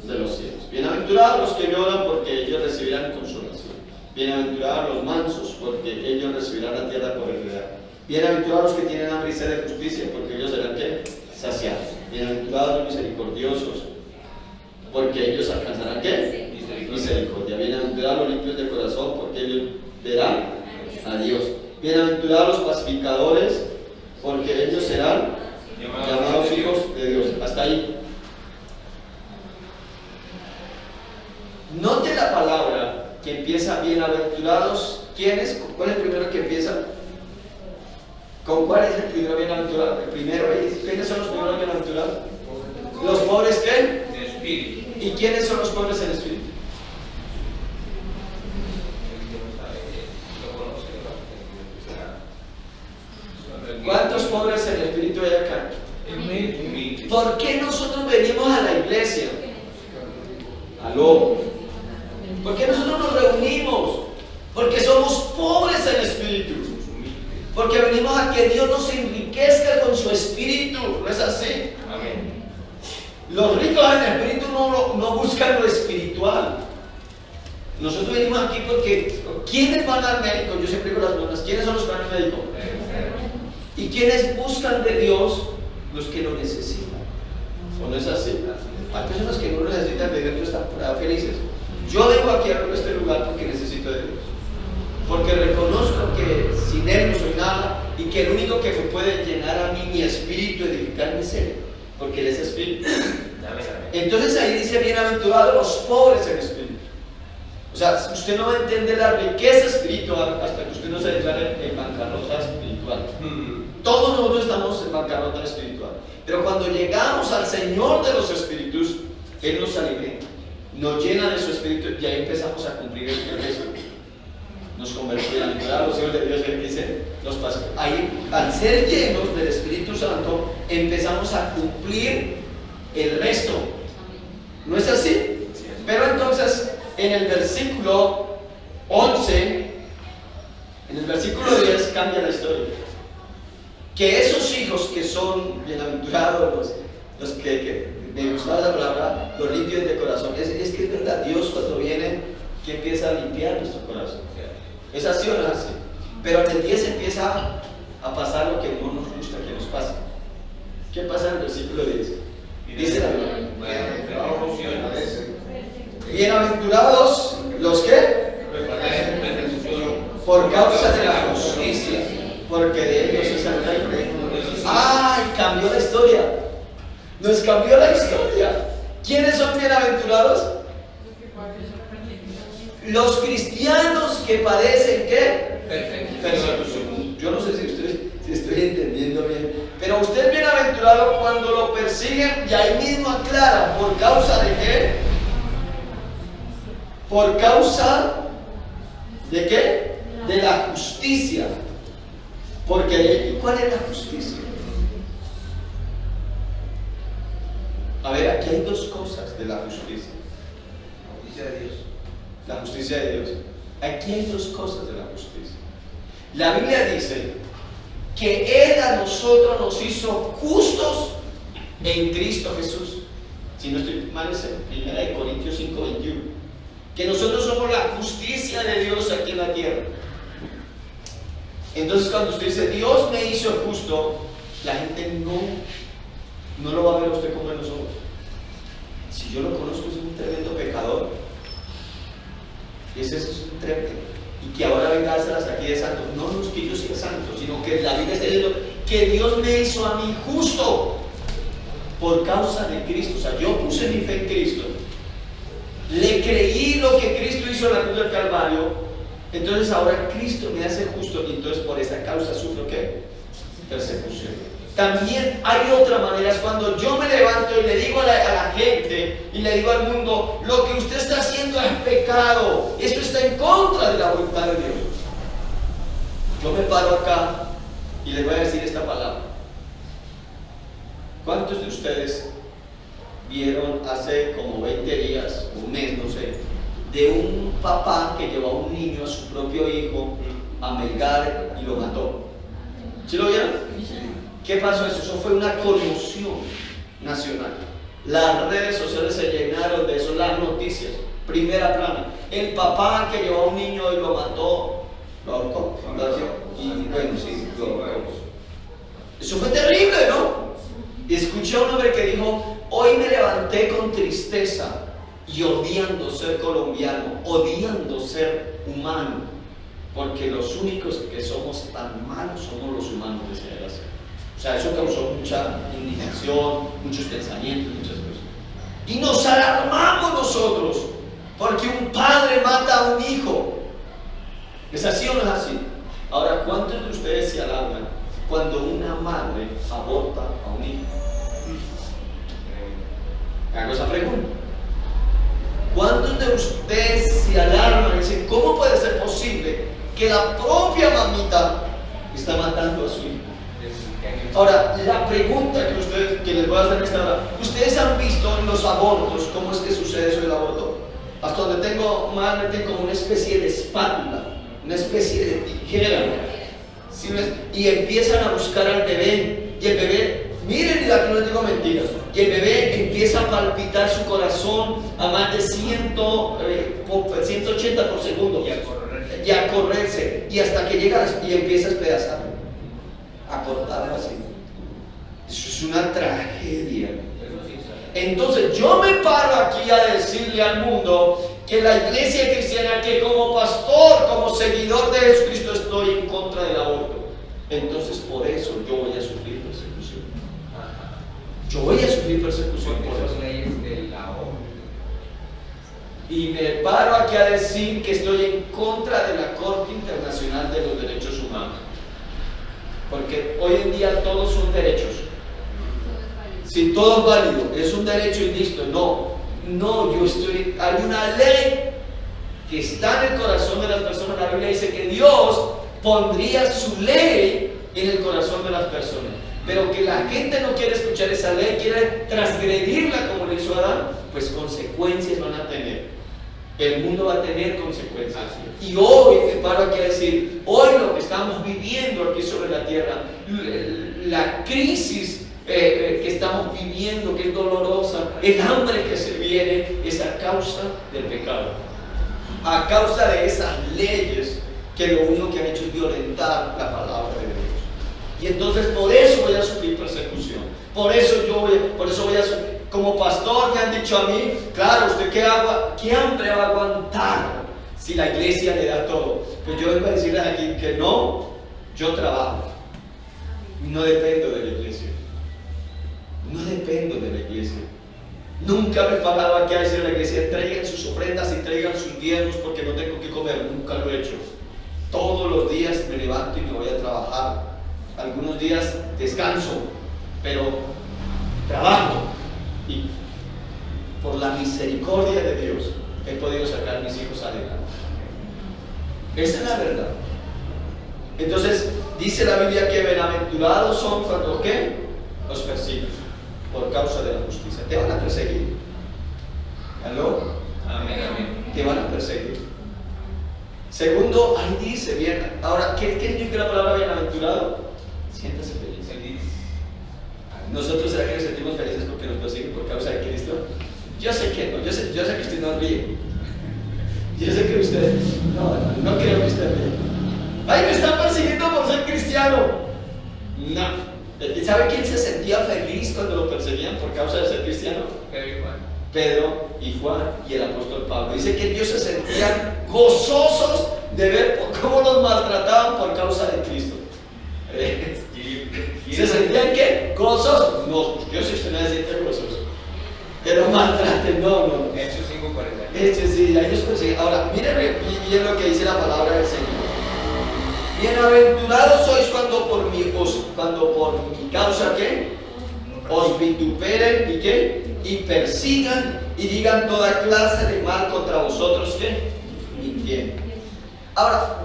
de los cielos. Bienaventurados los que lloran, porque ellos recibirán consolación. Bienaventurados los mansos, porque ellos recibirán la tierra por heredad. Bienaventurados los que tienen hambre y sed de justicia, porque ellos serán ¿qué? Saciados. Bienaventurados los misericordiosos, porque ellos alcanzarán ¿qué? Misericordia. Bienaventurados los limpios de corazón, porque ellos verán a Dios. Bienaventurados los pacificadores, porque ellos serán llamados hijos de Dios. Hasta ahí. Note la palabra que empieza bienaventurados. ¿Quién es? ¿Cuál es el primero que empieza? ¿Con cuál es el primero bienaventurado? El primero es, ¿quiénes son los primeros bienaventurados? Los pobres ¿qué? De espíritu. ¿Y quiénes son los pobres en espíritu? ¿Cuántos pobres en espíritu hay acá? ¿Por qué nosotros venimos a la iglesia? ¿Aló? ¿Por qué nosotros nos reunimos? Porque somos pobres en espíritu. Porque venimos a que Dios nos enriquezca con su espíritu. ¿No es así? Amén. Los ricos en espíritu no buscan lo espiritual. Nosotros venimos aquí porque ¿quiénes van al médico? Yo siempre digo las personas, ¿quiénes son los que van al médico? ¿Y quiénes buscan de Dios? Los que lo necesitan. ¿O no es así? Hay personas que no lo necesitan de Dios, pero están felices. Yo vengo aquí a este lugar porque necesito de Dios. Porque reconozco que sin Él no soy nada y que el único que me puede llenar a mí mi espíritu, edificarme es Él. Porque Él es espíritu. Entonces ahí dice bienaventurados los pobres en espíritu. O sea, usted no va a entender la riqueza espiritual hasta que usted no se declare en bancarrota espiritual. Todos nosotros estamos en bancarrota espiritual. Pero cuando llegamos al Señor de los espíritus, Él nos alimenta, nos llena de su espíritu y ahí empezamos a cumplir el resto. Nos convertimos a los hijos de Dios. Él dice, ahí, al ser llenos del Espíritu Santo, empezamos a cumplir el resto. ¿No es así? Pero entonces, en el versículo 11, en el versículo 10 cambia la historia. Que esos hijos que son bienaventurados, los que me gustaba la palabra, los limpios de corazón. Es que es verdad, Dios cuando viene, que empieza a limpiar nuestro corazón. Es así o no es así. Pero en el 10 empieza a pasar lo que no nos gusta que nos pase. ¿Qué pasa en el versículo 10? Dice la Biblia: bienaventurados los que por causa de la justicia, porque de ellos es el reino. ¡Ay! Cambió la historia. Nos cambió la historia. ¿Quiénes son bienaventurados? Los cristianos que padecen ¿qué? Persecución. Yo no sé si estoy entendiendo bien, pero usted es bienaventurado cuando lo persiguen, y ahí mismo aclara, ¿por causa de qué? Por causa de qué? De la justicia. Porque ¿cuál es la justicia? A ver, aquí hay dos cosas de la justicia. La justicia de Dios. La justicia de Dios. Aquí hay dos cosas de la justicia. La Biblia dice que Él a nosotros nos hizo justos en Cristo Jesús. Si no estoy mal, es en 1 Corintios 5:21. Que nosotros somos la justicia de Dios aquí en la tierra. Entonces, cuando usted dice Dios me hizo justo, la gente no lo va a ver a usted como en los ojos. Si yo lo conozco, es un tremendo pecador. Ese es un tremendo. Y que ahora venga a hacerlas aquí de santo. No es que yo sea santo, sino que la Biblia está diciendo que Dios me hizo a mí justo por causa de Cristo. O sea, yo puse mi fe en Cristo. Le creí lo que Cristo hizo en la cruz del Calvario. Entonces ahora Cristo me hace justo, y entonces por esa causa sufro ¿qué? Persecución. También hay otra manera, es cuando yo me levanto y le digo a la gente y le digo al mundo: lo que usted está haciendo es pecado, eso está en contra de la voluntad de Dios. Yo me paro acá y les voy a decir esta palabra. ¿Cuántos de ustedes vieron hace como 20 días, un mes, no sé, de un papá que llevó a un niño, a su propio hijo, a Melgar y lo mató? ¿Sí lo vieron? ¿Qué pasó eso? Eso fue una conmoción nacional. Las redes sociales se llenaron de eso, las noticias, primera plana. El papá que llevó a un niño y lo mató, lo ahorcó. Y bueno, sí, lo ahorcó. Eso fue terrible, ¿no? Y escuché a un hombre que dijo: hoy me levanté con tristeza y odiando ser colombiano, odiando ser humano, porque los únicos que somos tan malos somos los humanos, decía él así. O sea, eso causó mucha indignación, muchos pensamientos, muchas cosas. Y nos alarmamos nosotros porque un padre mata a un hijo. ¿Es así o no es así? Ahora, ¿cuántos de ustedes se alarman cuando una madre aborta a un hijo? Hago esa pregunta. ¿Cuántos de ustedes se alarman y dicen: ¿cómo puede ser posible que la propia mamita está matando a su hijo? Ahora, la pregunta que les voy a hacer en esta hora: ¿ustedes han visto en los abortos cómo es que sucede eso del aborto? Hasta donde tengo mal, meten como una especie de espátula, una especie de tijera, ¿sí ves? Y empiezan a buscar al bebé, y el bebé, miren, y aquí no les digo mentiras, y el bebé empieza a palpitar su corazón a más de 180 por segundo, y a correrse, y hasta que llega y empieza a despedazar, a cortarlo así. Eso es una tragedia. Entonces yo me paro aquí a decirle al mundo que la iglesia cristiana, que como pastor, como seguidor de Jesucristo, estoy en contra del aborto. Entonces por eso yo voy a sufrir persecución. Yo voy a sufrir persecución por eso. Y me paro aquí a decir que estoy en contra de la Corte Internacional de los Derechos Humanos. Porque hoy en día todos son derechos. Si todo es válido, es un derecho y listo. No, hay una ley que está en el corazón de las personas. La Biblia dice que Dios pondría su ley en el corazón de las personas. Pero que la gente no quiere escuchar esa ley, quiere transgredirla como le hizo Adán, pues consecuencias van a tener. El mundo va a tener consecuencias. Y hoy me paro aquí a decir, hoy lo que estamos viviendo aquí sobre la tierra, la crisis que estamos viviendo, que es dolorosa, el hambre que se viene, es a causa del pecado, a causa de esas leyes que lo único que han hecho es violentar la palabra de Dios. Y entonces por eso voy a sufrir persecución, por eso voy a sufrir. Como pastor me han dicho a mí, claro, ¿usted qué hambre va a aguantar si la iglesia le da todo? Pues yo vengo a decirles aquí que no, yo trabajo, no dependo de la iglesia, no dependo de la iglesia. Nunca me he parado aquí a decir a la iglesia, traigan sus ofrendas y traigan sus diezmos porque no tengo que comer, nunca lo he hecho. Todos los días me levanto y me voy a trabajar, algunos días descanso, pero trabajo. Y por la misericordia de Dios he podido sacar a mis hijos adelante. Esa es la verdad. Entonces dice la Biblia que bienaventurados son cuando ¿qué? Los persiguen por causa de la justicia. Te van a perseguir. ¿Aló? Amén, amén. Te van a perseguir. Segundo, ahí dice bien. Ahora, ¿qué significa la palabra bienaventurado? Siéntase feliz. Nosotros, ¿será que nos sentimos felices porque nos persiguen por causa de Cristo? Yo sé que no, yo sé que usted no ríe. Yo sé que usted, no creo que usted ríe. ¡Ay, me están persiguiendo por ser cristiano! No. ¿Sabe quién se sentía feliz cuando lo perseguían por causa de ser cristiano? Pedro y Juan y el apóstol Pablo. Dice que ellos se sentían gozosos de ver cómo los maltrataban por causa de Cristo. ¿Se sentían qué? ¿Gozosos? No, yo sé que usted no se siente gozoso. Que lo maltraten, no. Hechos 5:40. Hechos, sí, ellos persiguen. Ahora, miren bien lo que dice la palabra del Señor. Bienaventurados sois cuando por mi causa, ¿qué? Os vituperen y ¿qué? Y persigan y digan toda clase de mal contra vosotros, ¿qué? Mintiendo. Ahora,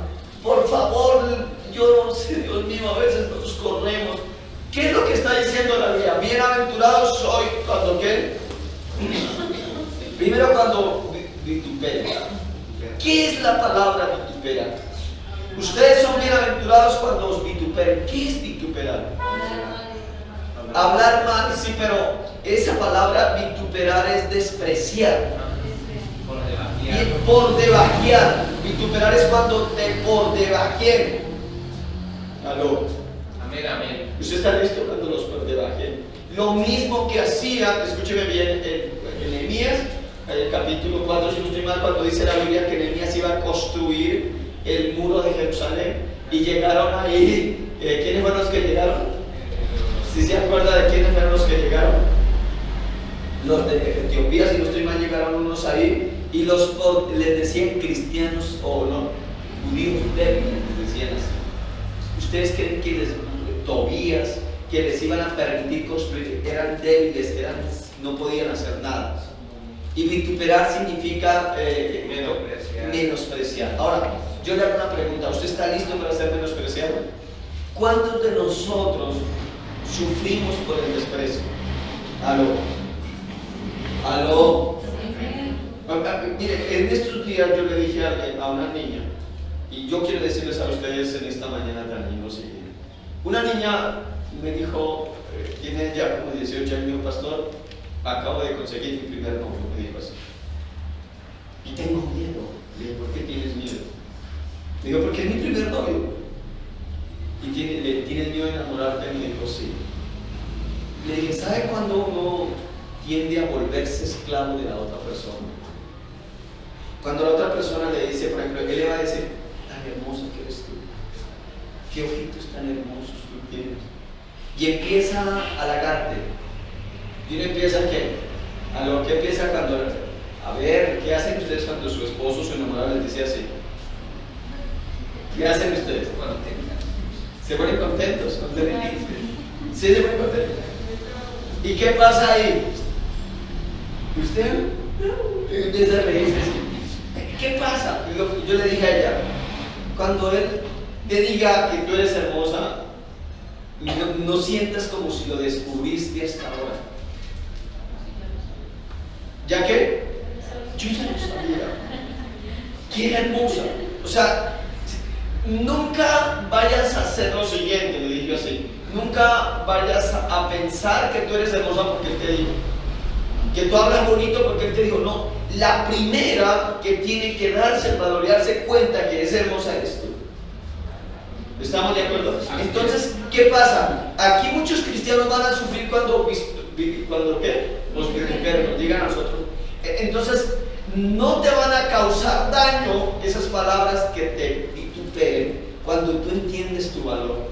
por favor, yo no sé, Dios mío, a veces nos corremos. ¿Qué es lo que está diciendo la Biblia? Bienaventurados soy cuando ¿qué? Primero cuando vituperan. ¿Qué es la palabra vituperar? Ustedes son bienaventurados cuando os vituperen. ¿Qué es vituperar? Hablar mal, sí, pero esa palabra vituperar es despreciar. Por debajear. Vituperar es cuando te por debajen. ¿Aló? Amén, amén. ¿Usted está listo cuando los por debajen? Lo mismo que hacía, escúcheme bien, en Nehemías, el capítulo 4, si no estoy mal, cuando dice la Biblia que Nehemías iba a construir el muro de Jerusalén y llegaron ahí. ¿Quiénes fueron los que llegaron? ¿Sí se acuerda de quiénes fueron los que llegaron? Los de Etiopía, si no estoy mal, llegaron unos ahí y les decían cristianos o no, judíos débiles, les decían así. ¿Ustedes creen que Tobías, que les iban a permitir construir, eran débiles, no podían hacer nada? Y vituperar significa menospreciar. Ahora, yo le hago una pregunta, ¿usted está listo para ser menospreciado? ¿Cuántos de nosotros sufrimos por el desprecio? Aló. Mire, en estos días yo le dije a una niña, y yo quiero decirles a ustedes en esta mañana también lo siguiente. Una niña me dijo, tiene ya como 18 años, pastor, acabo de conseguir mi primer novio, me dijo así. Y tengo miedo. Le dije, ¿por qué tienes miedo? Me dijo, porque es mi primer novio. ¿Y tienes miedo de enamorarte? Me dijo, sí. Le dije, ¿sabe cuando uno tiende a volverse esclavo de la otra persona? Cuando la otra persona le dice, por ejemplo, él le va a decir, tan hermosa que eres tú, qué ojitos tan hermosos tú tienes, y empieza a halagarte. Y uno empieza a lo que empieza cuando, a ver, ¿qué hacen ustedes cuando su esposo o su enamorado les dice así? ¿Qué hacen ustedes? Se ponen contentos, ¿sí se ponen contentos? ¿Y qué pasa ahí? ¿Usted? Empieza a reírse así. ¿Qué pasa? Yo le dije a ella, cuando él te diga que tú eres hermosa, no sientas como si lo descubriste hasta ahora. ¿Ya qué? Yo ya lo sabía. Que era hermosa. O sea, nunca vayas a hacer lo siguiente, le dije diga así. Nunca vayas a pensar que tú eres hermosa porque Él te dijo. Que tú hablas bonito porque Él te dijo. No, la primera que tiene que darse el valor y darse cuenta que es hermosa eres tú. ¿Estamos de acuerdo? Entonces, ¿qué pasa? Aquí muchos cristianos van a sufrir cuando ¿qué? Los vituperen, digan a nosotros. Entonces, no te van a causar daño esas palabras que te vituperen cuando tú entiendes tu valor.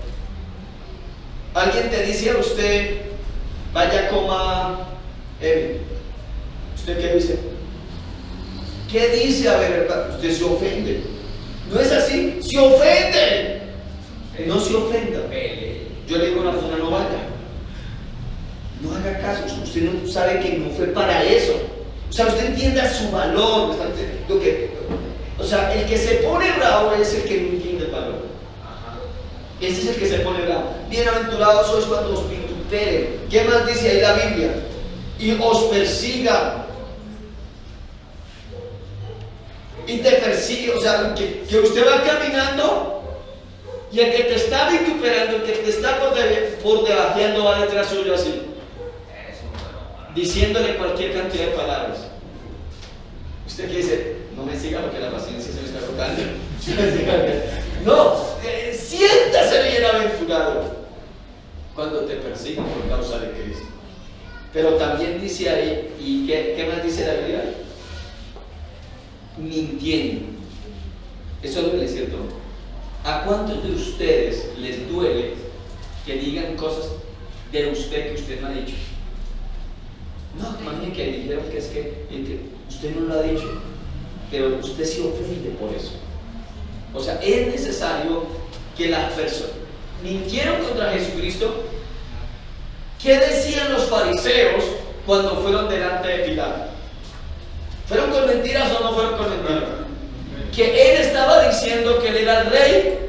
Alguien te dice a usted, vaya, coma, ¿usted qué dice? ¿Qué dice? A ver, usted se ofende. ¿No es así? ¡Se ofende! No se ofenda. Yo le digo a una persona, no vaya. No haga caso. Usted no sabe que no fue para eso. O sea, usted entienda su valor. O sea, el que se pone bravo es el que no entiende el valor. Ese es el que se pone bravo. Bienaventurados sois cuando os vituperen. ¿Qué más dice ahí la Biblia? Y os persigan. Y te persigue. O sea, que usted va caminando y el que te está vituperando, el que te está por debajeando va detrás suyo así, diciéndole cualquier cantidad de palabras. Usted que dice, no me siga porque la paciencia se me está tocando. No, siéntase bienaventurado cuando te persiguen por causa de Cristo. Pero también dice ahí, ¿y qué más dice la Biblia? Mintiendo. Eso duele, ¿cierto? ¿A cuántos de ustedes les duele que digan cosas de usted que usted no ha dicho? No, imagínense que dijeron que es que usted no lo ha dicho, pero usted se ofende por eso. O sea, es necesario que las personas mintieron contra Jesucristo. ¿Qué decían los fariseos cuando fueron delante de Pilato? ¿Fueron con mentiras o no fueron con mentiras? Que él estaba diciendo que él era el rey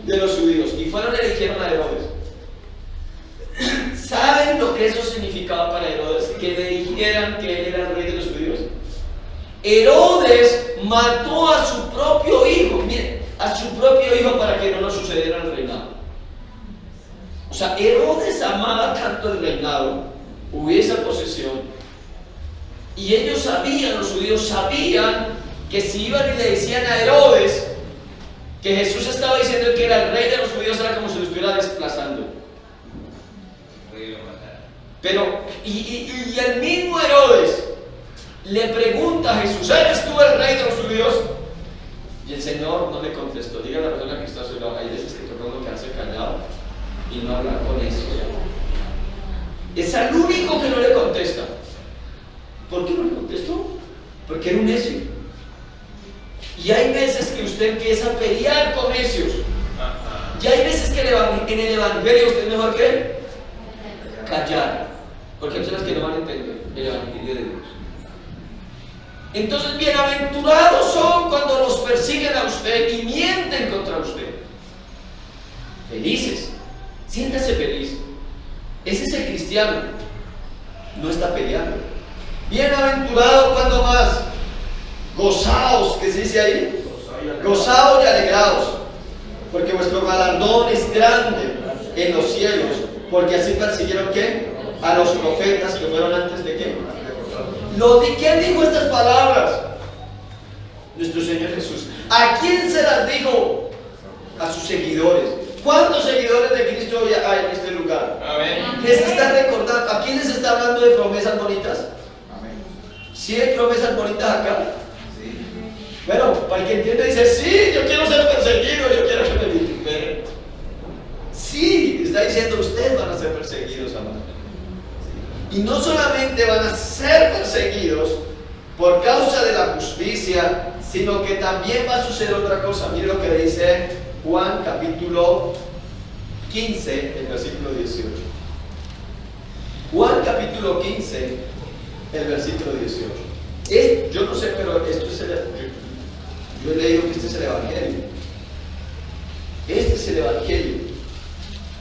de los judíos y fueron y le dijeron a Herodes. ¿Saben lo que eso significaba para Herodes? Que le dijeran que él era el rey de los judíos. Herodes mató a su propio hijo, miren, a su propio hijo para que no le sucediera el reinado. O sea, Herodes amaba tanto el reinado, hubiese posesión, y ellos sabían, los judíos sabían que si iban y le decían a Herodes que Jesús estaba diciendo que era el rey de los judíos, era como si lo estuviera desplazando. Pero, y el mismo Herodes le pregunta a Jesús, ¿eres tú el rey de los judíos? Y el Señor no le contestó. Diga a la persona que está a su lado, hay veces que toca uno quedarse callado y no hablar con eso. Es al único que no le contesta. ¿Por qué no le contestó? Porque era un necio. Y hay veces que usted empieza a pelear con necios. Y hay veces que en el Evangelio usted es mejor que callar. Porque hay personas que no van a entender el Evangelio de Dios. Entonces, bienaventurados son cuando los persiguen a usted y mienten contra usted. Felices. Siéntase feliz. Ese es el cristiano. No está peleando. Bienaventurado cuando más. Gozaos, que se dice ahí. Gozaos y alegraos, porque vuestro galardón es grande en los cielos, porque así persiguieron ¿qué? A los profetas que fueron antes de qué. ¿Quién dijo estas palabras? Nuestro Señor Jesús. ¿A quién se las dijo? A sus seguidores. ¿Cuántos seguidores de Cristo hay en este lugar? Amén. ¿Les está recordando? ¿A quién les está hablando de promesas bonitas? Amén. ¿Sí hay promesas bonitas acá? Sí. Bueno, para el que entiende dice, sí, yo quiero ser perseguido, yo quiero que me vituperen. Sí, está diciendo, ustedes van a ser perseguidos, amados. Y no solamente van a ser perseguidos por causa de la justicia, sino que también va a suceder otra cosa. Mire lo que dice Juan capítulo 15, el versículo 18. Juan capítulo 15, el versículo 18. Yo no sé, pero esto es yo he leído que este es el Evangelio. Este es el Evangelio.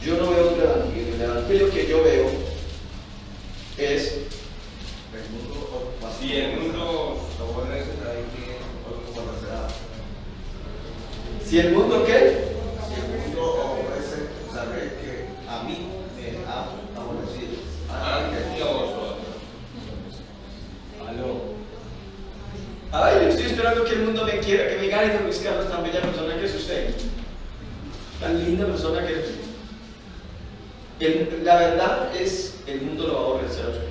Yo no veo otro Evangelio. El Evangelio que yo veo es si el mundo lo bueno es ahí que conocerá. Si el mundo ¿qué? Si el mundo ofrece saber que aborrecidos. Antes que a vosotros. Aló. Ay, yo estoy esperando que el mundo me quiera, que me gane don Luis Carlos, tan bella persona que es usted. Tan linda persona que es usted. La verdad es, el mundo lo va a aborrecer a usted.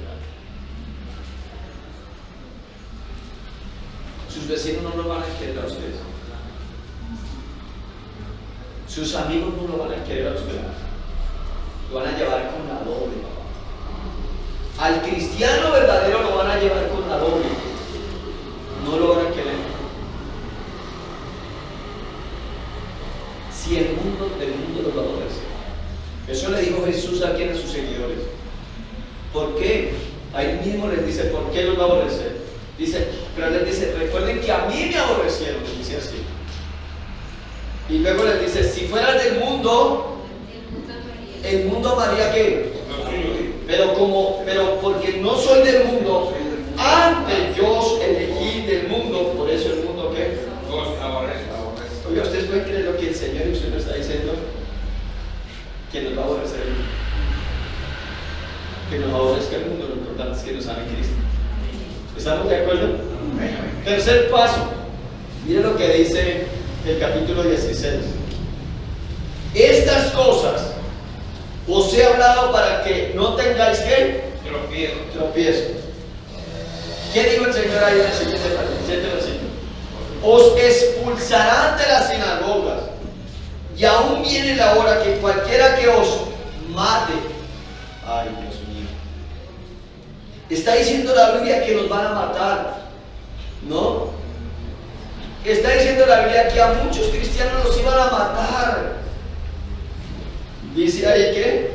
Sus vecinos no lo van a querer a usted. Sus amigos no lo van a querer a usted. Lo van a llevar con la doble. Al cristiano verdadero lo van a llevar con la doble. No lo van a querer. Si el mundo lo va a aborrecer. Eso le dijo Jesús aquí a sus seguidores. ¿Por qué? Ahí mismo les dice, ¿por qué los va a aborrecer? Dice, pero les dice, recuerden que a mí me aborrecieron, les dice así. Y luego les dice, si fueras del mundo, el mundo amaría ¿qué? Pero porque no soy del mundo, antes yo os elegí del mundo, por eso el mundo ¿qué? Os aborrece. Oye, ¿ustedes pueden creer lo que el Señor Jesús nos está diciendo? Que nos va a aborrecer el mundo. Que nos aborrezca el mundo, lo importante es que nos ame Cristo. ¿Estamos de acuerdo? Tercer paso. Mire lo que dice el capítulo 16. Estas cosas os he hablado para que no tengáis ¿qué? Tropiezo. ¿Qué dijo el Señor ahí en el siguiente versículo? Os expulsarán de las sinagogas, y aún viene la hora que cualquiera que os mate. Ay, Dios mío. Está diciendo la Biblia que nos van a matar, ¿no? Está diciendo la Biblia que a muchos cristianos los iban a matar. Dice ahí que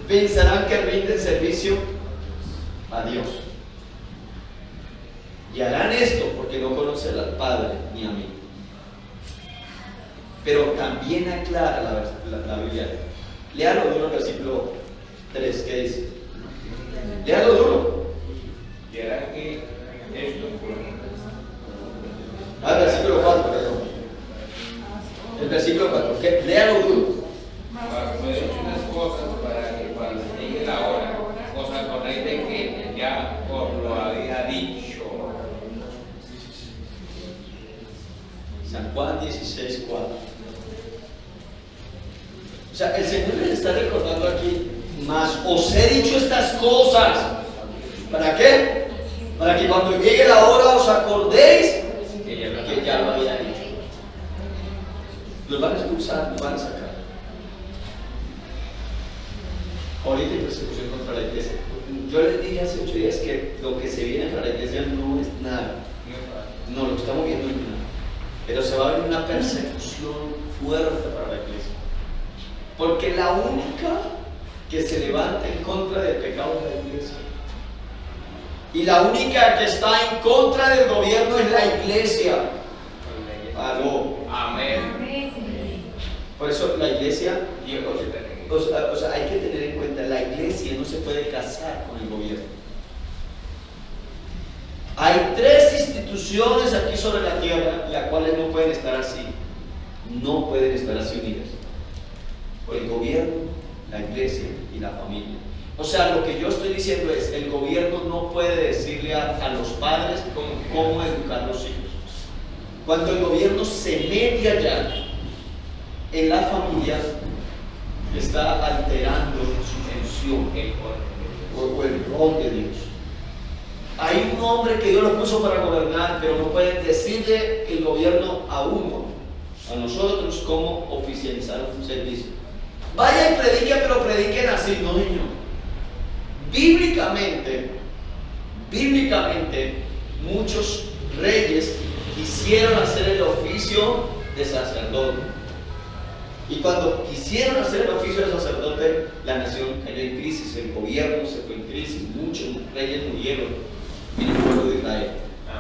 pensarán que rinden servicio a Dios. Y harán esto porque no conocen al Padre ni a mí. Pero también aclara la Biblia. Léalo duro el versículo 3, ¿qué dice? Léalo duro. Y harán que esto El versículo 4, perdón. El versículo 4, léalo duro. Os he hecho unas cosas para que cuando llegue la hora os acordéis de que ya os lo había dicho. San Juan 16, 4. O sea, el Señor les está recordando aquí, mas os he dicho estas cosas. ¿Para qué? Para que cuando llegue la hora os acordéis que ya lo había dicho. Los van a expulsar, los van a sacar. Ahorita hay persecución contra la iglesia. Yo les dije hace 8 días que lo que se viene para la iglesia no es nada. No, lo que estamos viendo es nada. Pero se va a ver una persecución fuerte para la iglesia. Porque la única que se levanta en contra del pecado es la iglesia. Y la única que está en contra del gobierno es la iglesia. Aló. Amén. Por eso la iglesia, o sea, hay que tener en cuenta, la iglesia no se puede casar con el gobierno. Hay 3 instituciones aquí sobre la tierra, las cuales no pueden estar así. No pueden estar así unidas. El gobierno, la iglesia y la familia. O sea, lo que yo estoy diciendo es, el gobierno no puede decirle a los padres cómo educar a los hijos. Cuando el gobierno se mete allá, en la familia, está alterando su función o el rol de Dios. Hay un hombre que Dios lo puso para gobernar, pero no pueden decirle el gobierno a uno, a nosotros, cómo oficializar un servicio. Vaya y predique, pero prediquen así, no niño. Bíblicamente, muchos reyes quisieron hacer el oficio de sacerdote. Y cuando quisieron hacer el oficio de sacerdote, la nación cayó en crisis, el gobierno se fue en crisis, muchos reyes murieron en el pueblo de Israel,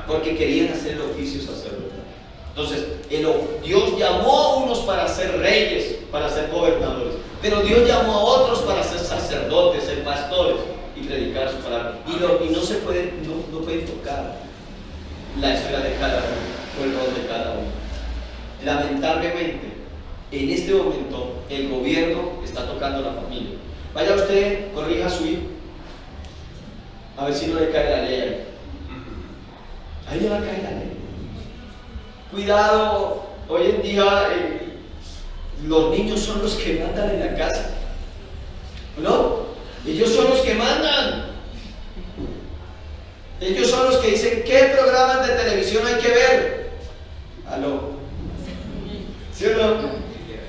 porque querían hacer el oficio sacerdotal. Entonces, Dios llamó a unos para ser reyes, para ser gobernadores, pero Dios llamó a otros para ser sacerdotes, ser pastores y predicar su palabra. Y no se pueden, no pueden tocar la esfera de cada uno o el rol de cada uno. Lamentablemente, en este momento, el gobierno está tocando la familia. Vaya usted, corrija a su hijo, a ver si no le cae la ley ahí. Ahí le va a caer la ley. Cuidado, hoy en día los niños son los que mandan en la casa, ¿no? Ellos son los que mandan. Ellos son los que dicen qué programas de televisión hay que ver. ¿Aló? ¿Sí o no?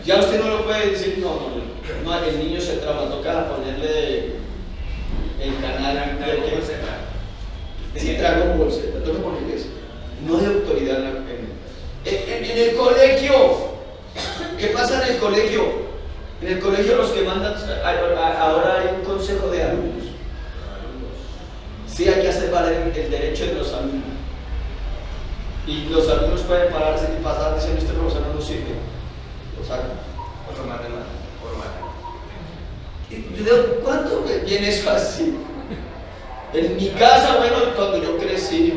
Ya usted no lo puede decir, no, el niño se traba, toca ponerle el canal del que sí, Dragon Ball Z, toca ponerle eso. No hay autoridad en el colegio. ¿Qué pasa en el colegio? En el colegio los que mandan, ahora hay un consejo de alumnos. Sí, hay que hacer valer el derecho de los alumnos. Y los alumnos pueden pararse y pasar diciendo este profesor no nos sirve. Lo sacan. Otro matemático. ¿Cuánto viene eso así? En mi casa, bueno, cuando yo crecí,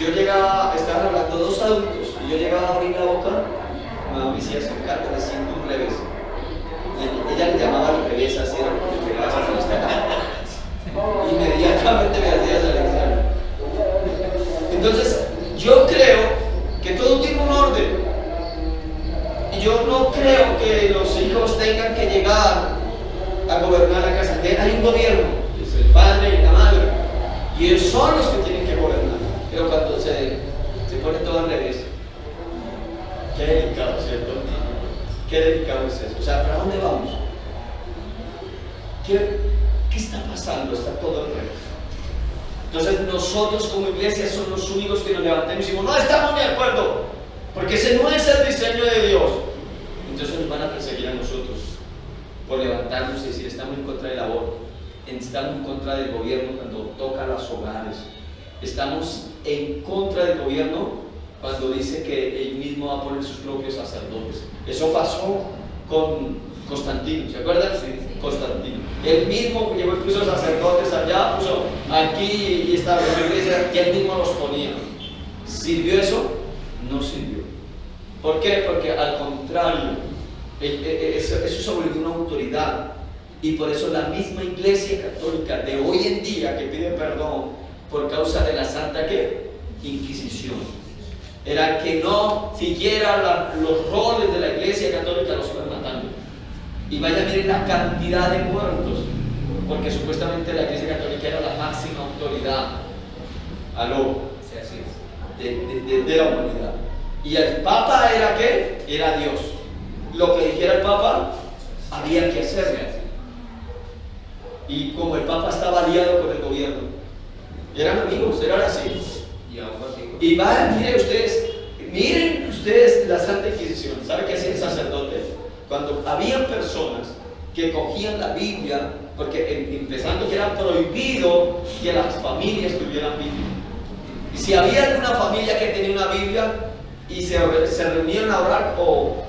yo llegaba, estaban hablando dos adultos, y yo llegaba a abrir la boca, mamá me decía acercarte, le siento un revés. Ella le llamaba al revés, así era porque yo llegaba a esta inmediatamente me hacía esa lección. Entonces, yo creo que todo tiene un orden. Y yo no creo que los hijos tengan que llegar a gobernar la casa. Hay un gobierno, es el padre y la madre, y ellos son los que tienen que gobernar. Pero cuando se pone todo al revés, qué delicado, ¿cierto? Qué delicado es eso. O sea, ¿para dónde vamos? ¿Qué está pasando? Está todo al revés. Entonces nosotros como iglesia somos los únicos que nos levantamos y decimos, no estamos de acuerdo, porque ese no es el diseño de Dios. Entonces nos van a perseguir a nosotros por levantarnos y decir, estamos en contra del aborto, estamos en contra del gobierno cuando toca a los hogares, estamos en contra del gobierno cuando dice que él mismo va a poner sus propios sacerdotes. Eso pasó con Constantino, ¿se acuerdan? Sí. Constantino. Él mismo llevó incluso sacerdotes allá, puso aquí y estableció la iglesia que él mismo los ponía. ¿Sirvió eso? No sirvió. ¿Por qué? Porque al contrario, eso se volvió una autoridad. Y por eso la misma iglesia católica de hoy en día que pide perdón por causa de la Santa ¿qué? Inquisición. Era que no siguiera los roles de la iglesia católica, los iban matando. Y vaya, miren la cantidad de muertos, porque supuestamente la iglesia católica era la máxima autoridad de la humanidad. Y el Papa era ¿qué? Era Dios. Lo que dijera el Papa, había que hacerlo. Y como el Papa estaba aliado con el gobierno, eran amigos, eran así. Y vayan, miren ustedes la Santa Inquisición. ¿Sabe qué hacía el sacerdote? Cuando había personas que cogían la Biblia, porque empezando que era prohibido que las familias tuvieran Biblia. Y si había alguna familia que tenía una Biblia y se reunían a orar o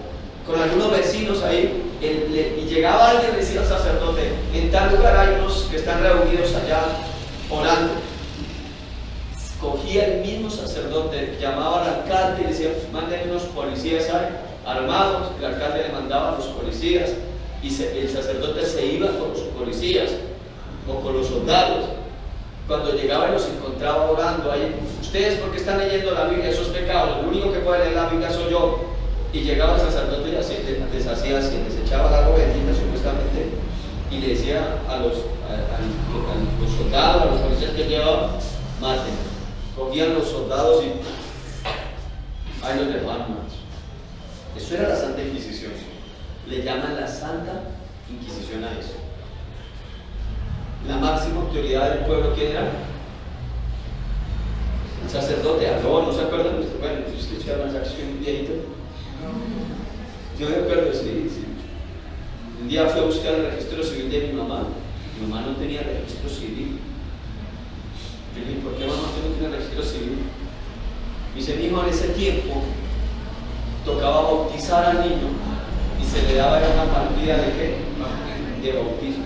con algunos vecinos ahí, y llegaba alguien y decía al sacerdote, en tal lugar hay unos que están reunidos allá orando. Cogía el mismo sacerdote, llamaba al alcalde y le decía, manden unos policías ahí, armados. El alcalde le mandaba a los policías y el sacerdote se iba con los policías o con los soldados. Cuando llegaba y los encontraba orando ahí, ustedes porque están leyendo la Biblia, esos pecados, el único que puede leer la Biblia soy yo. Y llegaba el sacerdote y así les hacía así, les echaba el agua bendita supuestamente y le decía a los soldados, a los policías que llevaban, maten. Cogían los soldados y ahí los dejaban más. Eso era la Santa Inquisición. Le llaman la Santa Inquisición a eso. La máxima autoridad del pueblo, ¿quién era? El sacerdote. ¿No se acuerdan? Bueno, si usted habla de acción viejito. Yo me acuerdo, sí. Un día fui a buscar el registro civil de mi mamá. Mi mamá no tenía registro civil. Yo le dije, ¿por qué mamá tú no tienes registro civil? Me dice, mi hijo, en ese tiempo tocaba bautizar al niño y se le daba una partida de ¿qué? De bautismo.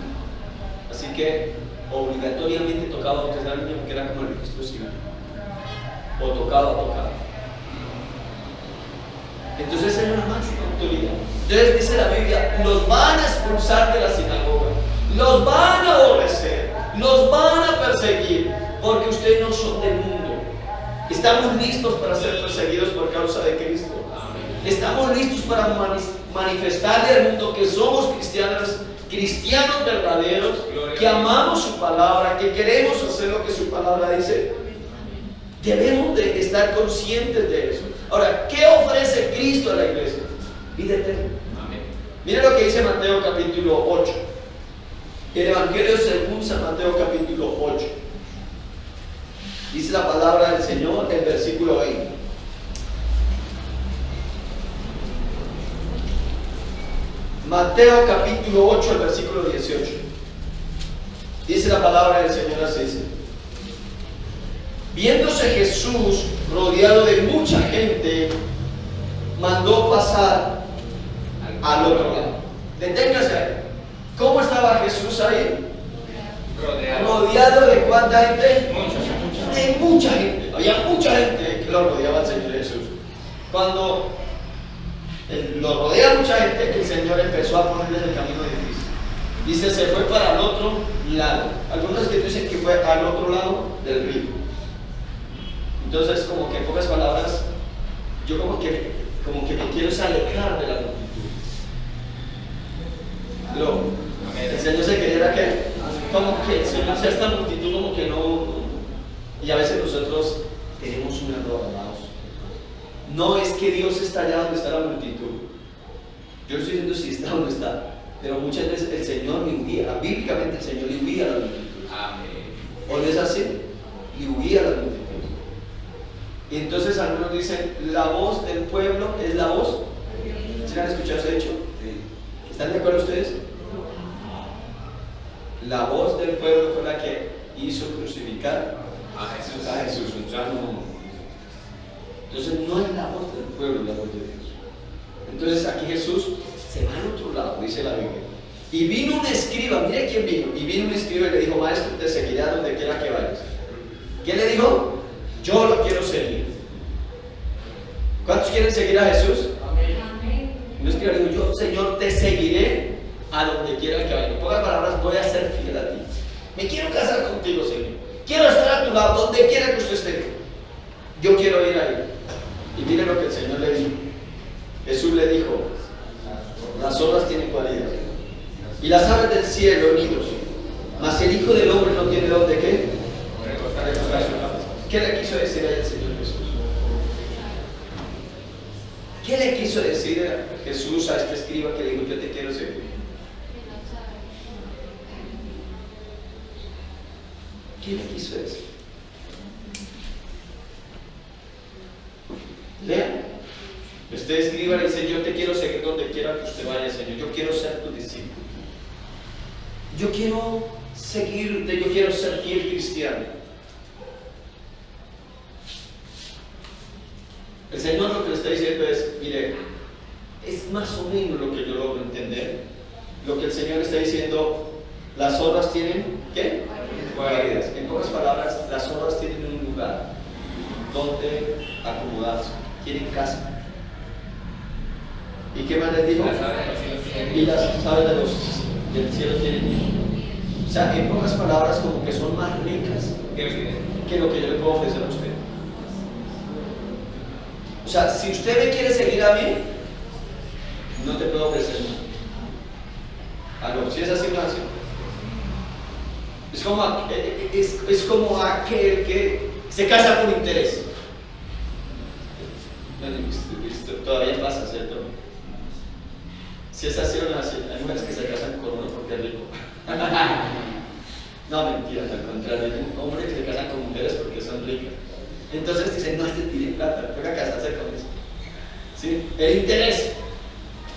Así que obligatoriamente tocaba bautizar al niño porque era como el registro civil. O tocaba. Entonces es la máxima autoridad. Entonces dice la Biblia, los van a expulsar de la sinagoga, los van a aborrecer, los van a perseguir, porque ustedes no son del mundo. Estamos listos para ser perseguidos por causa de Cristo. Estamos listos para manifestarle al mundo que somos cristianos verdaderos, que amamos su palabra, que queremos hacer lo que su palabra dice. Debemos de estar conscientes de eso. Ahora, ¿qué ofrece Cristo a la iglesia? Vida eterna. Mira lo que dice Mateo capítulo 8. El Evangelio según San Mateo capítulo 8. Dice la palabra del Señor, el versículo 20. Mateo capítulo 8, el versículo 18. Dice la palabra del Señor así. Viéndose Jesús rodeado de mucha gente, mandó pasar al otro lado. Deténgase ahí. ¿Cómo estaba Jesús ahí? Rodeado de cuánta gente? De mucha gente. Había mucha gente que lo rodeaba al Señor Jesús. Cuando lo rodea mucha gente, el Señor empezó a ponerles el camino difícil. Dice, se fue para el otro lado. Algunos que dicen que fue al otro lado del río. Entonces, como que en pocas palabras, yo como que me quiero alejar de la multitud. El Señor se quería que, como que el Señor sea esta multitud, como que no. Y a veces nosotros tenemos un error, amados. No es que Dios está allá donde está la multitud. Yo no estoy diciendo si está o no está, pero muchas veces el Señor le huía, bíblicamente el Señor le huía a la multitud. ¿O no es así? Le huía a la multitud. Y entonces algunos dicen, la voz del pueblo es la voz. ¿Sí han escuchado ese hecho? ¿Están de acuerdo ustedes? La voz del pueblo fue la que hizo crucificar a Jesús. Entonces no es la voz del pueblo, la voz de Dios. Entonces aquí Jesús se va al otro lado, dice la Biblia. Y vino un escriba, mire quién vino. Y vino un escriba y le dijo, maestro, te seguiré a donde quiera que vayas. ¿Quién le dijo? Yo lo quiero seguir. ¿Cuántos quieren seguir a Jesús? Amén. Un escriba le dijo, yo, Señor, te seguiré a donde quiera que vaya. En pocas palabras, voy a ser fiel a ti. Me quiero casar contigo, Señor. Quiero estar a tu lado, donde quiera que usted esté. Yo quiero ir ahí. Y mire lo que el Señor le dijo. Jesús le dijo, las olas tienen cualidad y las aves del cielo nidos, mas el Hijo del Hombre no tiene dónde qué. ¿Qué le quiso decir ahí el Señor Jesús? ¿Qué le quiso decir a Jesús a este escriba que le dijo, yo te quiero seguir? ¿Qué le quiso decir? Lea. Usted escriba y dice, yo te quiero seguir donde quiera que usted vaya, Señor. Yo quiero ser tu discípulo. Yo quiero seguirte, yo quiero ser fiel cristiano. El Señor lo que le está diciendo es, mire, es más o menos lo que yo logro entender. Lo que el Señor está diciendo, las obras tienen, ¿qué? Cualidades. En pocas palabras, las obras tienen un lugar donde acomodarse, tienen casa. ¿Y qué más les digo? Y las aves del cielo tienen nido. O sea, en pocas palabras, como que son más ricas que lo que yo le puedo ofrecer a usted. O sea, si usted me quiere seguir a mí, no te puedo ofrecer nada. ¿Aló? ¿Sí es así, Nancy? Es como aquel que se casa por interés. Todavía pasa, ¿cierto? Si es así o no así, hay mujeres que se casan con uno porque es rico. No, mentira, al contrario, hay hombres que se casan con mujeres porque son ricas. Entonces dicen, no, este tiene plata, toca casarse con eso. ¿Sí? El interés.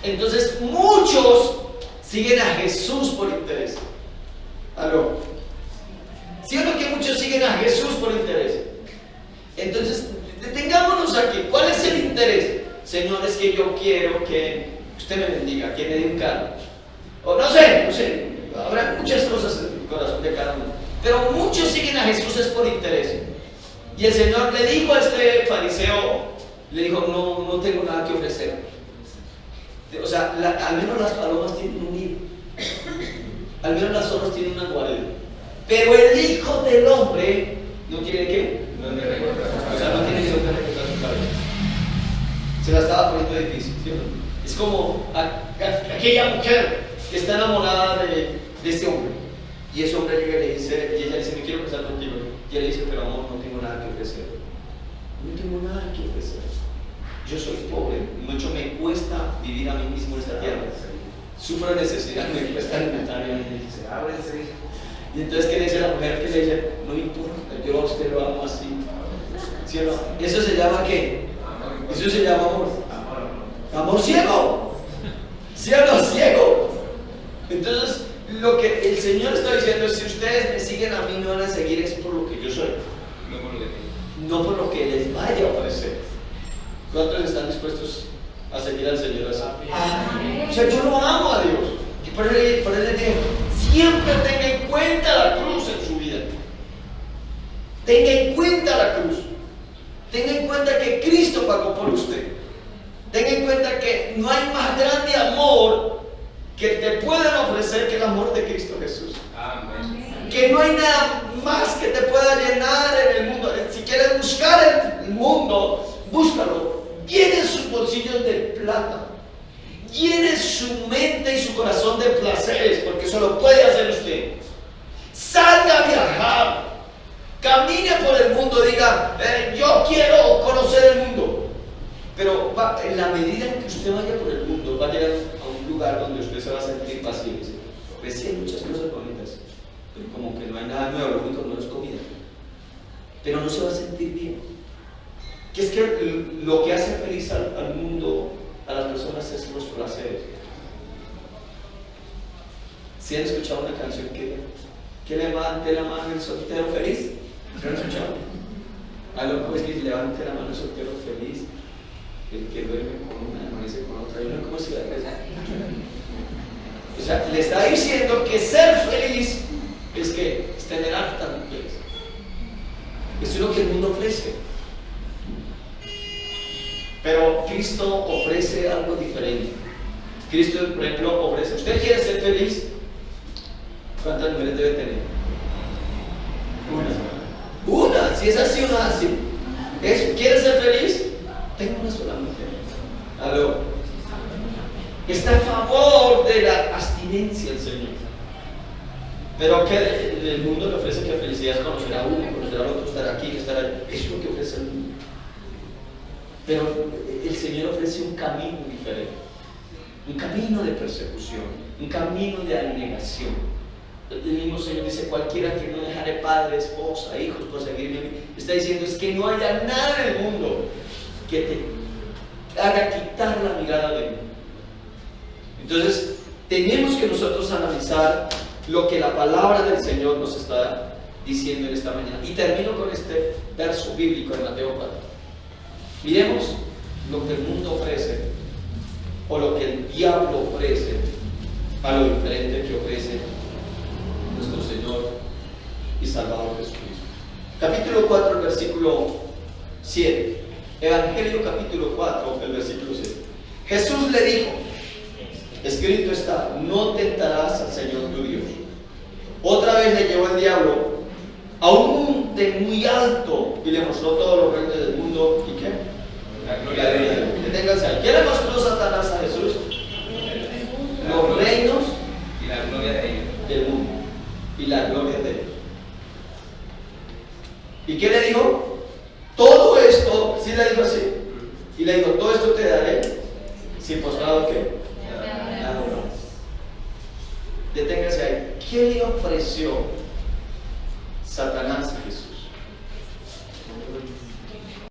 Entonces muchos siguen a Jesús por interés. ¿Aló? ¿Sí o no que muchos siguen a Jesús por interés? Entonces, detengámonos aquí. ¿Cuál es el interés? Señor, es que yo quiero que usted me bendiga, que me dé un carro. O no sé. Habrá muchas cosas en el corazón de cada uno. Pero muchos siguen a Jesús es por interés. Y el Señor le dijo a este fariseo, Le dijo, no tengo nada que ofrecer. O sea, al menos las palomas tienen un nido. Al menos las zorras tienen una guarida. Pero el Hijo del Hombre no tiene qué. O sea, no tiene que recostar su cabeza. Se la estaba poniendo difícil, ¿sí o no? Es como aquella mujer que está enamorada de este hombre. Y ese hombre llega y le dice, y ella le dice, me quiero casar contigo. Y él le dice, pero amor, no tengo nada que ofrecer. No tengo nada que ofrecer. Yo soy pobre, mucho me cuesta vivir a mí mismo en esta tierra. Sufro necesidad, me cuesta alimentarme a mí mismo. Y entonces, ¿qué le dice la mujer? ¿Qué le dice? No importa, yo a usted lo amo así. ¿Sí o no? ¿Eso se llama qué? Eso se llama amor. Amor ciego. ¿Sí o no? Ciego. Entonces, lo que el Señor está diciendo es: si ustedes me siguen a mí, me van a seguir es por lo que yo soy, no por lo que les vaya a ofrecer. ¿Cuántos están dispuestos a seguir al Señor así? O sea, yo lo amo a Dios. Y por eso les digo, siempre tenga en cuenta la cruz en su vida. Tenga en cuenta la cruz. Tenga en cuenta que Cristo pagó por usted. Tenga en cuenta que no hay más grande amor que te puedan ofrecer que el amor de Cristo Jesús. Amén. Que no hay nada más que te pueda llenar en el mundo. Si quieres buscar el mundo, búscalo. Llene sus bolsillos de plata. Llene su mente y su corazón de placeres, porque eso lo puede hacer usted. Salga a viajar. Camine por el mundo. Diga, yo quiero conocer el mundo. Pero en la medida en que usted vaya por el mundo, va a llegar a un lugar donde usted se va a sentir vacío. Pues sí, hay muchas cosas bonitas, pero como que no hay nada nuevo, lo único no es comida. Pero no se va a sentir bien. Que es que lo que hace feliz al mundo, a las personas, es los placeres. ¿Sí han escuchado una canción que levante la mano el soltero feliz? ¿Sí han escuchado? A lo que es que levante la mano el soltero feliz, el que duerme con una, amanece con otra. ¿Y no cómo se llama eso? O sea, le está diciendo que ser feliz es que es tener hartas mujeres. Eso es lo que el mundo ofrece. Pero Cristo ofrece algo diferente. Cristo, por ejemplo, ofrece: ¿usted quiere ser feliz? ¿Cuántas mujeres debe tener? Una. Si es así, una así. ¿Quiere ser feliz? Tengo una sola mujer. ¿Aló? Está a favor de la abstinencia el Señor. Pero que el mundo le ofrece que felicidad es conocer a uno, conocer al otro, estar aquí, estar allá. Eso es lo que ofrece el mundo. Pero el Señor ofrece un camino diferente, un camino de persecución, un camino de abnegación. El mismo Señor dice: cualquiera que no dejare padre, esposa, hijos por seguirme a mí. Está diciendo es que no haya nada en el mundo que te haga quitar la mirada de mí. Entonces tenemos que nosotros analizar lo que la palabra del Señor nos está diciendo en esta mañana. Y termino con este verso bíblico en Mateo 4. Miremos lo que el mundo ofrece, o lo que el diablo ofrece, a lo diferente que ofrece nuestro Señor y Salvador Jesucristo. Capítulo 4, el versículo 7. Evangelio capítulo 4, el versículo 7. Jesús le dijo: escrito está, no tentarás al Señor tu Dios. Otra vez le llevó el diablo a un monte muy alto y le mostró todos los reinos del mundo. ¿Y qué? La gloria de Dios. Deténganse ahí. ¿Qué le mostró Satanás a Jesús? Los reinos y la gloria de ellos. del mundo y la gloria de Dios. ¿Y qué le dijo? Todo esto, sí le dijo así. Y le dijo: todo esto te daré si postrado ¿qué? Adorar. Deténgase ahí. ¿Qué le ofreció Satanás a Jesús?